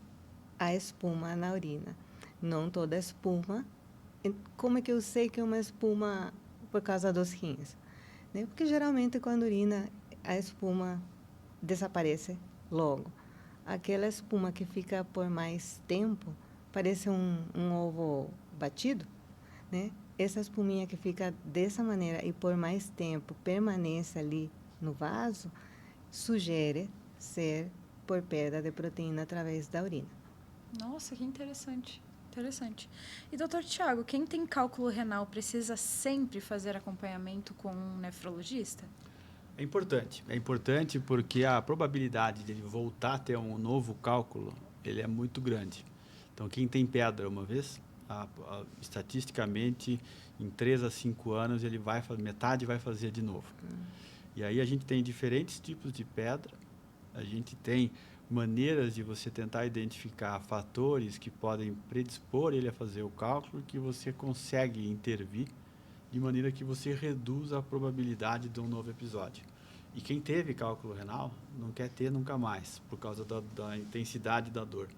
a espuma na urina. Não toda espuma. Como é que eu sei que é uma espuma por causa dos rins? Né? Porque, geralmente, quando urina, a espuma desaparece logo. Aquela espuma que fica por mais tempo, parece um ovo batido, né? Essa espuminha que fica dessa maneira e por mais tempo permanece ali no vaso, sugere ser por perda de proteína através da urina. Nossa, que interessante. Interessante. E, doutor Tiago, quem tem cálculo renal precisa sempre fazer acompanhamento com um nefrologista? É importante porque a probabilidade de ele voltar a ter um novo cálculo, ele é muito grande. Então, quem tem pedra uma vez, estatisticamente, em 3 a 5 anos, metade vai fazer de novo. E aí a gente tem diferentes tipos de pedra, a gente tem maneiras de você tentar identificar fatores que podem predispor ele a fazer o cálculo, que você consegue intervir de maneira que você reduza a probabilidade de um novo episódio. E quem teve cálculo renal não quer ter nunca mais, por causa da intensidade da dor.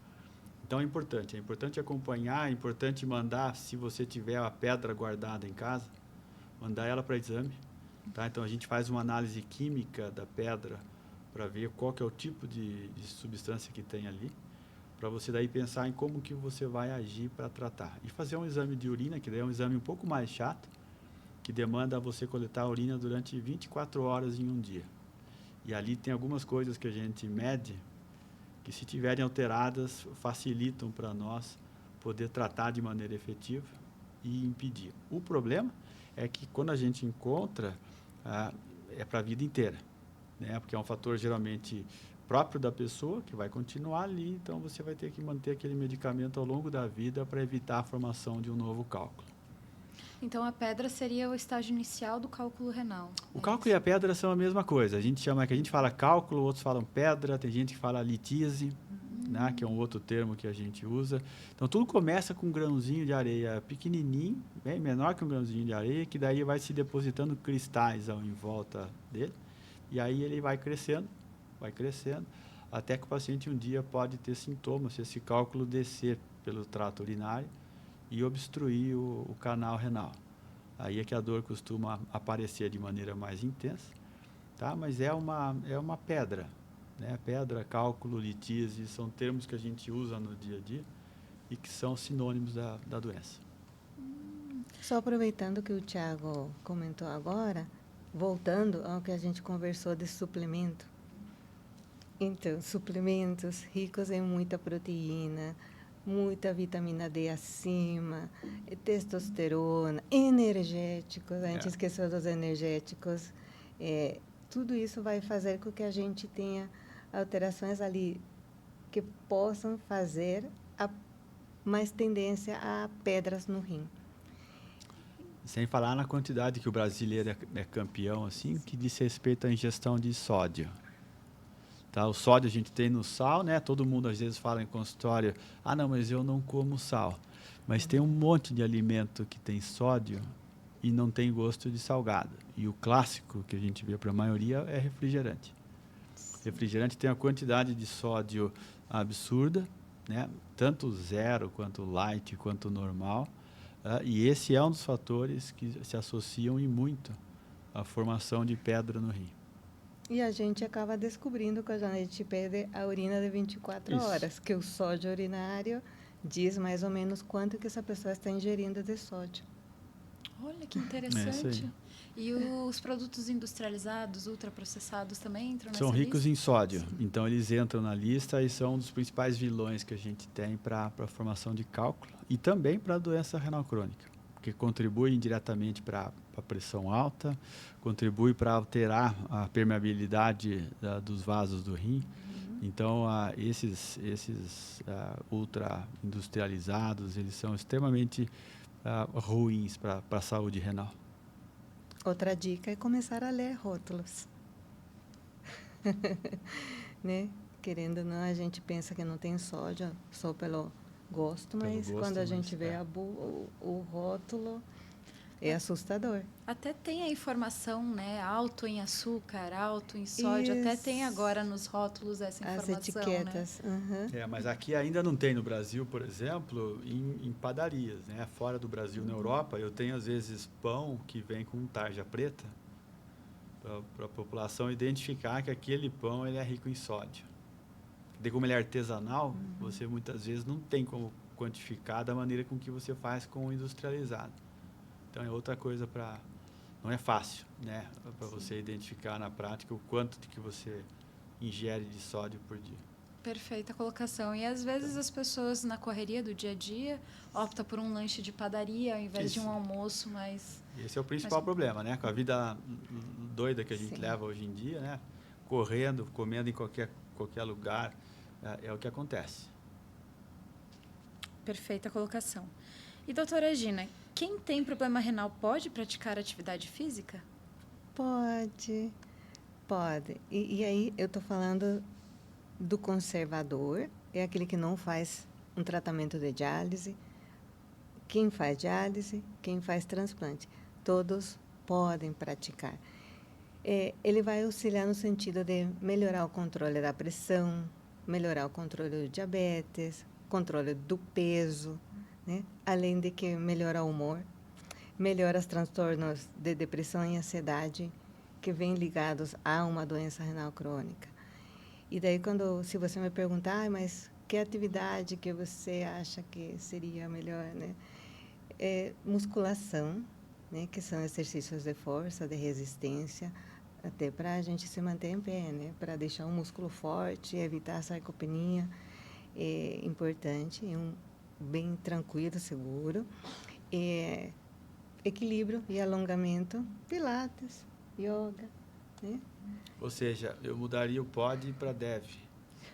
Então é importante acompanhar, é importante mandar, se você tiver a pedra guardada em casa, mandar ela para exame. Tá? Então a gente faz uma análise química da pedra para ver qual que é o tipo de substância que tem ali, para você daí pensar em como que você vai agir para tratar. E fazer um exame de urina, que daí é um exame um pouco mais chato, que demanda você coletar a urina durante 24 horas em um dia. E ali tem algumas coisas que a gente mede, que se tiverem alteradas, facilitam para nós poder tratar de maneira efetiva e impedir. O problema é que quando a gente encontra, é para a vida inteira, né? Porque é um fator geralmente próprio da pessoa, que vai continuar ali, então você vai ter que manter aquele medicamento ao longo da vida para evitar a formação de um novo cálculo. Então, a pedra seria o estágio inicial do cálculo renal. O cálculo e a pedra são a mesma coisa. A gente fala cálculo, outros falam pedra, tem gente que fala litise, né, que é um outro termo que a gente usa. Então, tudo começa com um grãozinho de areia pequenininho, bem menor que um grãozinho de areia, que daí vai se depositando cristais em volta dele, e aí ele vai crescendo, até que o paciente um dia pode ter sintomas, se esse cálculo descer pelo trato urinário e obstruir o canal renal. Aí é que a dor costuma aparecer de maneira mais intensa, tá? Mas é uma pedra, né? Pedra, cálculo, litise, são termos que a gente usa no dia a dia e que são sinônimos da doença. Só aproveitando que o Tiago comentou agora, voltando ao que a gente conversou de suplemento. Então, suplementos ricos em muita proteína, muita vitamina D acima, testosterona, energéticos, a gente esqueceu dos energéticos. Tudo isso vai fazer com que a gente tenha alterações ali que possam fazer mais tendência a pedras no rim. Sem falar na quantidade que o brasileiro é campeão, assim, que diz respeito à ingestão de sódio. Tá? O sódio a gente tem no sal, né? Todo mundo às vezes fala em consultório, não, mas eu não como sal. Mas tem um monte de alimento que tem sódio e não tem gosto de salgado. E o clássico que a gente vê para a maioria é refrigerante. Refrigerante tem uma quantidade de sódio absurda, né? Tanto zero, quanto light, quanto normal. E esse é um dos fatores que se associam e muito à formação de pedra no rim. E a gente acaba descobrindo quando a gente pede a urina de 24 horas, que o sódio urinário diz mais ou menos quanto que essa pessoa está ingerindo de sódio. Olha que interessante. E os produtos industrializados, ultraprocessados também entram nessa lista? São ricos em sódio, então eles entram na lista e são um dos principais vilões que a gente tem para a formação de cálculo e também para a doença renal crônica, porque contribui indiretamente para a pressão alta, contribui para alterar a permeabilidade dos vasos do rim, Então, esses ultra industrializados, eles são extremamente ruins para a saúde renal. Outra dica é começar a ler rótulos. Né? Querendo ou não, a gente pensa que não tem sódio só pelo gosto, mas quando a gente vê o rótulo, é assustador. Até tem a informação, né? Alto em açúcar, alto em sódio. Até tem agora nos rótulos essa informação. As etiquetas. Né? Mas aqui ainda não tem no Brasil, por exemplo, em padarias. Né? Fora do Brasil, na Europa, eu tenho às vezes pão que vem com tarja preta para a população identificar que aquele pão ele é rico em sódio. De como ele é artesanal, você muitas vezes não tem como quantificar da maneira com que você faz com o industrializado. Então, é outra coisa para... Não é fácil, né? Para você identificar na prática o quanto que você ingere de sódio por dia. Perfeita colocação. E, às vezes, as pessoas, na correria do dia a dia, optam por um lanche de padaria ao invés de um almoço mais... Esse é o principal problema, né? Com a vida doida que a gente leva hoje em dia, né? Correndo, comendo em qualquer lugar, é o que acontece. Perfeita colocação. E, doutora Gina, quem tem problema renal pode praticar atividade física? Pode. E aí eu estou falando do conservador, é aquele que não faz um tratamento de diálise. Quem faz diálise, quem faz transplante, todos podem praticar. Ele vai auxiliar no sentido de melhorar o controle da pressão, melhorar o controle do diabetes, controle do peso, né? Além de que melhora o humor, melhora os transtornos de depressão e ansiedade que vêm ligados a uma doença renal crônica. E daí, se você me perguntar, mas que atividade que você acha que seria melhor, né? Musculação, né? Que são exercícios de força, de resistência, até para a gente se manter em pé, né? Para deixar o músculo forte, evitar a sarcopenia, é importante, bem tranquilo, seguro. Equilíbrio e alongamento, pilates, yoga, né? Ou seja, eu mudaria o POD para deve,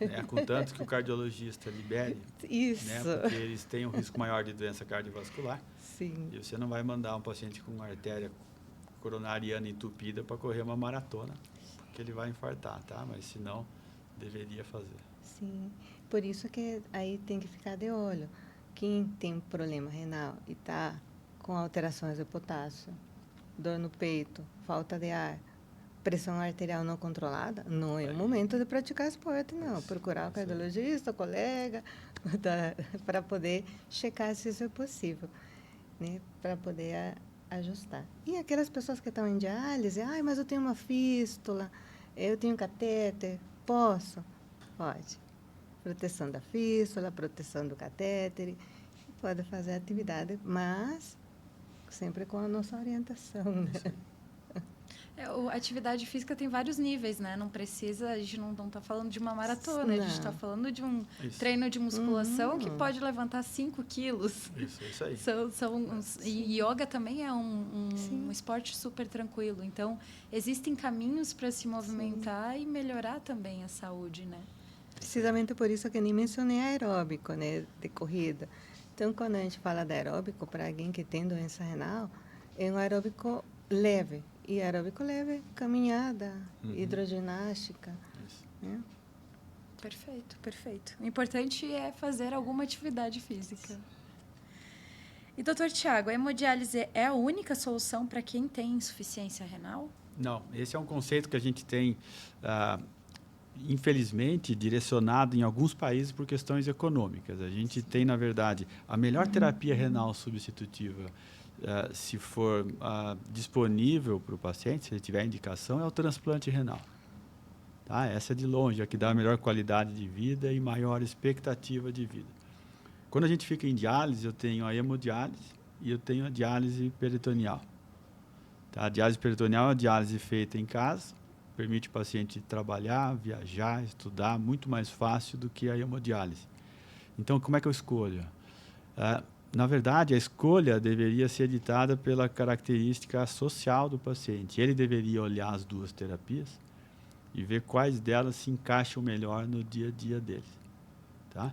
né? Contanto que o cardiologista libere, isso, né? Porque eles têm um risco maior de doença cardiovascular. Sim. E você não vai mandar um paciente com artéria coronariana entupida para correr uma maratona, porque ele vai infartar, tá? Mas se não, deveria fazer. Sim, por isso que aí tem que ficar de olho. Quem tem problema renal e está com alterações de potássio, dor no peito, falta de ar, pressão arterial não controlada, não é o momento de praticar esporte, não. Procurar o cardiologista, o colega, para poder checar se isso é possível, né? Para poder ajustar. E aquelas pessoas que estão em diálise, mas eu tenho uma fístula, eu tenho catéter, posso? Pode. Proteção da fístula, proteção do catéter, pode fazer atividade, mas sempre com a nossa orientação, né? A atividade física tem vários níveis, né? Não precisa, a gente não está falando de uma maratona, a gente está falando de um treino de musculação que pode levantar 5 quilos. Isso aí. E yoga também é um esporte super tranquilo. Então, existem caminhos para se movimentar e melhorar também a saúde, né? Precisamente por isso que nem mencionei aeróbico, né? De corrida. Então, quando a gente fala de aeróbico, para alguém que tem doença renal, é um aeróbico leve. E aeróbico leve, caminhada, hidroginástica. Isso. Né? Perfeito. O importante é fazer alguma atividade física. E, doutor Tiago, a hemodiálise é a única solução para quem tem insuficiência renal? Não, esse é um conceito que a gente tem, infelizmente, direcionado em alguns países por questões econômicas. A gente tem, na verdade, a melhor terapia renal substitutiva, se for disponível para o paciente, se ele tiver indicação, é o transplante renal. Tá? Essa é de longe a que dá a melhor qualidade de vida e maior expectativa de vida. Quando a gente fica em diálise, eu tenho a hemodiálise e eu tenho a diálise peritoneal. Tá? A diálise peritoneal é a diálise feita em casa, permite o paciente trabalhar, viajar, estudar, muito mais fácil do que a hemodiálise. Então, como é que eu escolho? Na verdade, a escolha deveria ser ditada pela característica social do paciente. Ele deveria olhar as duas terapias e ver quais delas se encaixam melhor no dia a dia deles. Tá?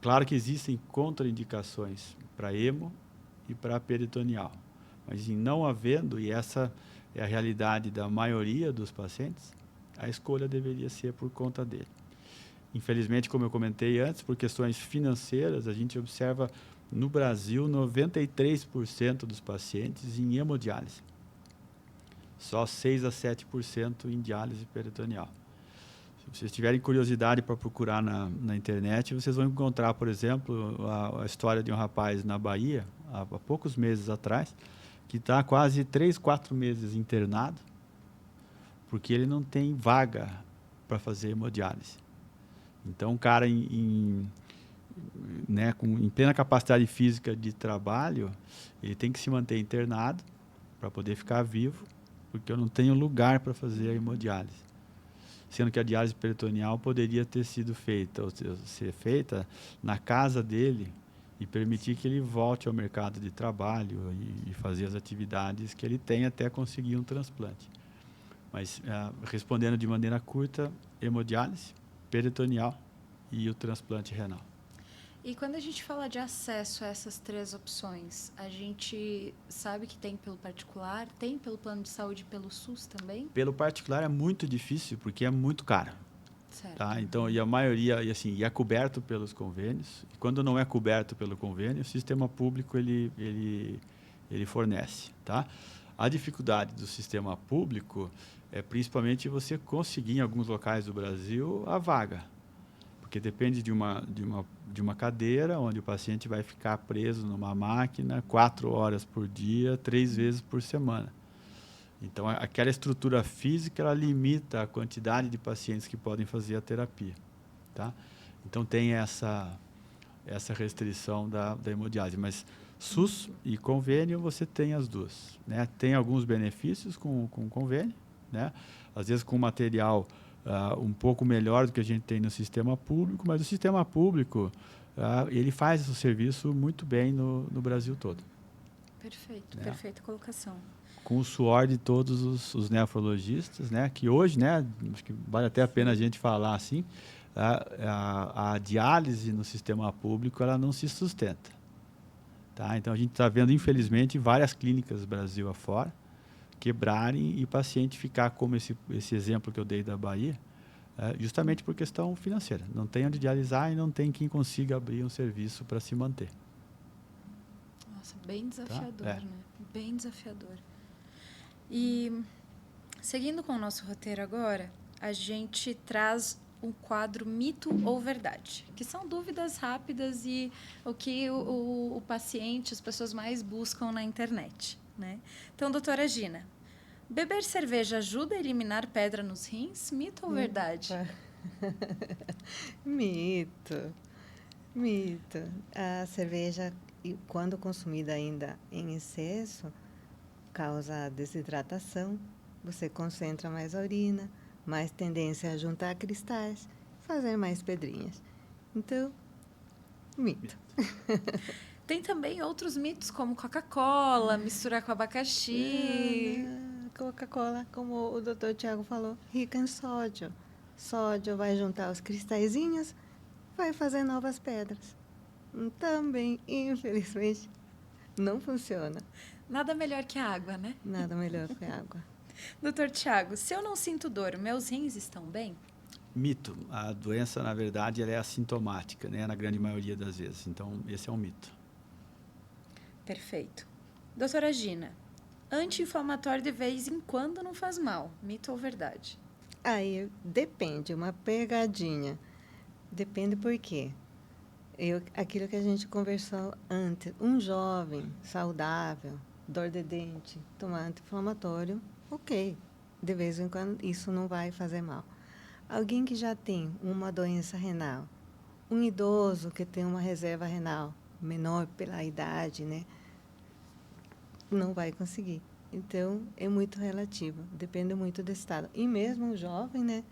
Claro que existem contraindicações para hemo e para peritoneal, mas em não havendo, e essa é a realidade da maioria dos pacientes, a escolha deveria ser por conta dele. Infelizmente, como eu comentei antes, por questões financeiras, a gente observa no Brasil 93% dos pacientes em hemodiálise. Só 6 a 7% em diálise peritoneal. Se vocês tiverem curiosidade para procurar na internet, vocês vão encontrar, por exemplo, a história de um rapaz na Bahia, há poucos meses atrás, que está quase 3, 4 meses internado, porque ele não tem vaga para fazer hemodiálise. Então, um cara em plena capacidade física de trabalho, ele tem que se manter internado para poder ficar vivo, porque eu não tenho lugar para fazer a hemodiálise. Sendo que a diálise peritoneal poderia ter sido feita, ou ser feita na casa dele e permitir que ele volte ao mercado de trabalho e fazer as atividades que ele tem até conseguir um transplante. Mas, respondendo de maneira curta, hemodiálise, peritoneal e o transplante renal. E quando a gente fala de acesso a essas 3 opções, a gente sabe que tem pelo particular, tem pelo plano de saúde e pelo SUS também? Pelo particular é muito difícil, porque é muito caro. Certo. Tá? Então, e a maioria, é coberto pelos convênios. E quando não é coberto pelo convênio, o sistema público ele fornece. Tá? A dificuldade do sistema público é principalmente você conseguir, em alguns locais do Brasil, a vaga. Porque depende de uma cadeira, onde o paciente vai ficar preso numa máquina 4 horas por dia, 3 vezes por semana. Então, aquela estrutura física, ela limita a quantidade de pacientes que podem fazer a terapia. Tá? Então, tem essa restrição da hemodiálise. Mas SUS e convênio, você tem as duas. Né? Tem alguns benefícios com convênio, né? Às vezes com material um pouco melhor do que a gente tem no sistema público, mas o sistema público ele faz o serviço muito bem no Brasil todo. Perfeito, né? Perfeita colocação. Com o suor de todos os nefrologistas, né? Que hoje, né, acho que vale até a pena a gente falar assim, a diálise no sistema público ela não se sustenta. Tá? Então, a gente está vendo, infelizmente, várias clínicas do Brasil afora quebrarem e o paciente ficar como esse exemplo que eu dei da Bahia, justamente por questão financeira. Não tem onde dialisar e não tem quem consiga abrir um serviço para se manter. Nossa, bem desafiador, tá? né? Bem desafiador. E, seguindo com o nosso roteiro agora, a gente traz um quadro mito ou verdade, que são dúvidas rápidas e o que o paciente, as pessoas mais buscam na internet. Né? Então, doutora Gina, beber cerveja ajuda a eliminar pedra nos rins? Mito ou verdade? Mito. A cerveja, quando consumida ainda em excesso, causa desidratação, você concentra mais a urina, mais tendência a juntar cristais, fazer mais pedrinhas. Então, mito. Tem também outros mitos, como Coca-Cola, misturar com abacaxi. Coca-Cola, como o Dr. Tiago falou, rica em sódio. Sódio vai juntar os cristalzinhos, vai fazer novas pedras. Também, infelizmente, não funciona. Nada melhor que a água, né? Nada melhor que a água. Dr. Tiago, se eu não sinto dor, meus rins estão bem? Mito. A doença, na verdade, ela é assintomática, né? Na grande maioria das vezes. Então, esse é um mito. Perfeito. Doutora Gina, anti-inflamatório de vez em quando não faz mal. Mito ou verdade? Aí depende, uma pegadinha. Depende por quê? Aquilo que a gente conversou antes. Um jovem, saudável, dor de dente, tomar anti-inflamatório, ok. De vez em quando isso não vai fazer mal. Alguém que já tem uma doença renal, um idoso que tem uma reserva renal menor pela idade, né? Não vai conseguir. Então, é muito relativo, depende muito do estado. E mesmo o jovem, né?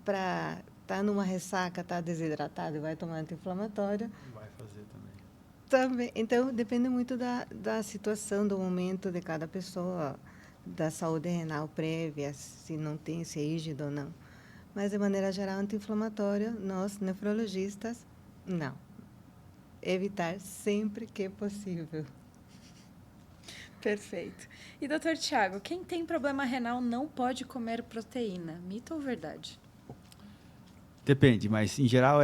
Para estar numa ressaca, estar desidratado e vai tomar anti-inflamatório. Vai fazer também. Então, depende muito da situação, do momento de cada pessoa, da saúde renal prévia, se não tem, se é rígido ou não. Mas, de maneira geral, anti-inflamatório, nós, nefrologistas, não. Evitar sempre que possível. Perfeito. E, doutor Tiago, quem tem problema renal não pode comer proteína, mito ou verdade? Depende, mas em geral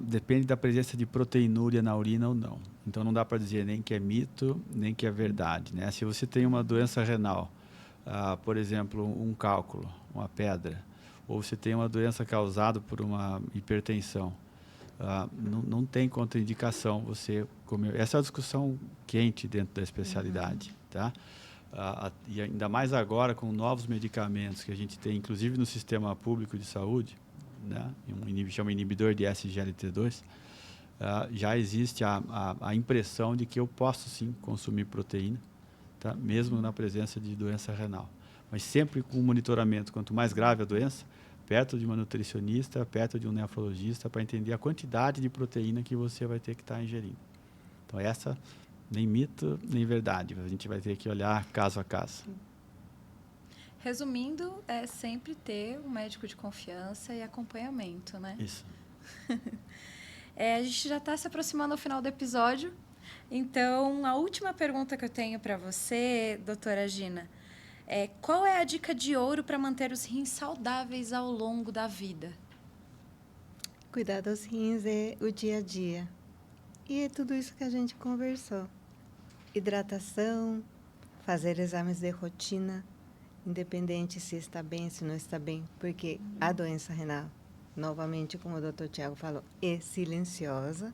depende da presença de proteinúria na urina ou não. Então não dá para dizer nem que é mito, nem que é verdade, né? Se você tem uma doença renal, por exemplo, um cálculo, uma pedra, ou você tem uma doença causada por uma hipertensão, não tem contraindicação você comer. Essa é uma discussão quente dentro da especialidade, tá? E ainda mais agora com novos medicamentos que a gente tem, inclusive no sistema público de saúde, né? Chama inibidor de SGLT2, já existe a impressão de que eu posso sim consumir proteína, tá? Mesmo na presença de doença renal. Mas sempre com monitoramento, quanto mais grave a doença, perto de uma nutricionista, perto de um nefrologista, para entender a quantidade de proteína que você vai ter que estar ingerindo. Então, essa nem mito, nem verdade. A gente vai ter que olhar caso a caso. Resumindo, é sempre ter um médico de confiança e acompanhamento, né? Isso. A gente já está se aproximando ao final do episódio. Então, a última pergunta que eu tenho para você, doutora Gina, qual é a dica de ouro para manter os rins saudáveis ao longo da vida? Cuidar dos rins é o dia a dia. E é tudo isso que a gente conversou. Hidratação, fazer exames de rotina, independente se está bem, se não está bem, porque a doença renal, novamente, como o Dr. Tiago falou, é silenciosa.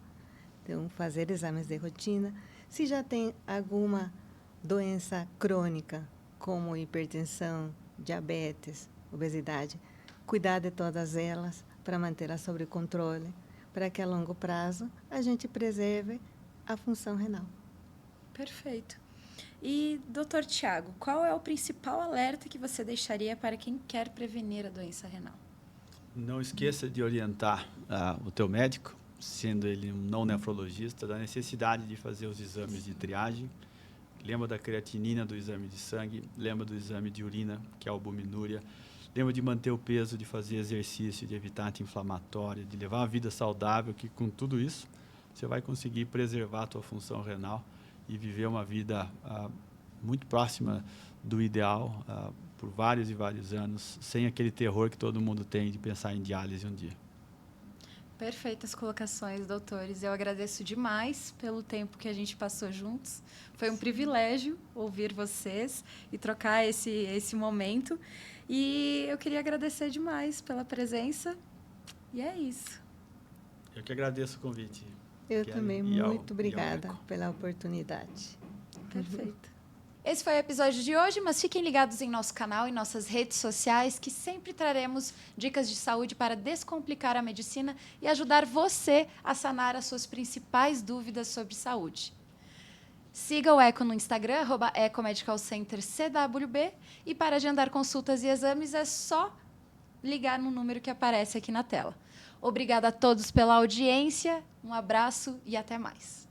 Então, fazer exames de rotina. Se já tem alguma doença crônica, como hipertensão, diabetes, obesidade, cuidar de todas elas para mantê-las sob controle, para que a longo prazo a gente preserve a função renal. Perfeito. E, doutor Tiago, qual é o principal alerta que você deixaria para quem quer prevenir a doença renal? Não esqueça de orientar o teu médico, sendo ele um não nefrologista, da necessidade de fazer os exames de triagem. Lembra da creatinina do exame de sangue, lembra do exame de urina, que é a albuminúria. Lembra de manter o peso, de fazer exercício, de evitar anti-inflamatório, de levar uma vida saudável, que com tudo isso você vai conseguir preservar a tua função renal e viver uma vida muito próxima do ideal por vários e vários anos, sem aquele terror que todo mundo tem de pensar em diálise um dia. Perfeitas colocações, doutores. Eu agradeço demais pelo tempo que a gente passou juntos. Foi um privilégio ouvir vocês e trocar esse momento. E eu queria agradecer demais pela presença. E é isso. Eu que agradeço o convite. Eu também, muito obrigada pela oportunidade. Perfeito. Esse foi o episódio de hoje, mas fiquem ligados em nosso canal e nossas redes sociais, que sempre traremos dicas de saúde para descomplicar a medicina e ajudar você a sanar as suas principais dúvidas sobre saúde. Siga o Eco no Instagram, @ecomedicalcentercwb, e para agendar consultas e exames é só ligar no número que aparece aqui na tela. Obrigada a todos pela audiência, um abraço e até mais.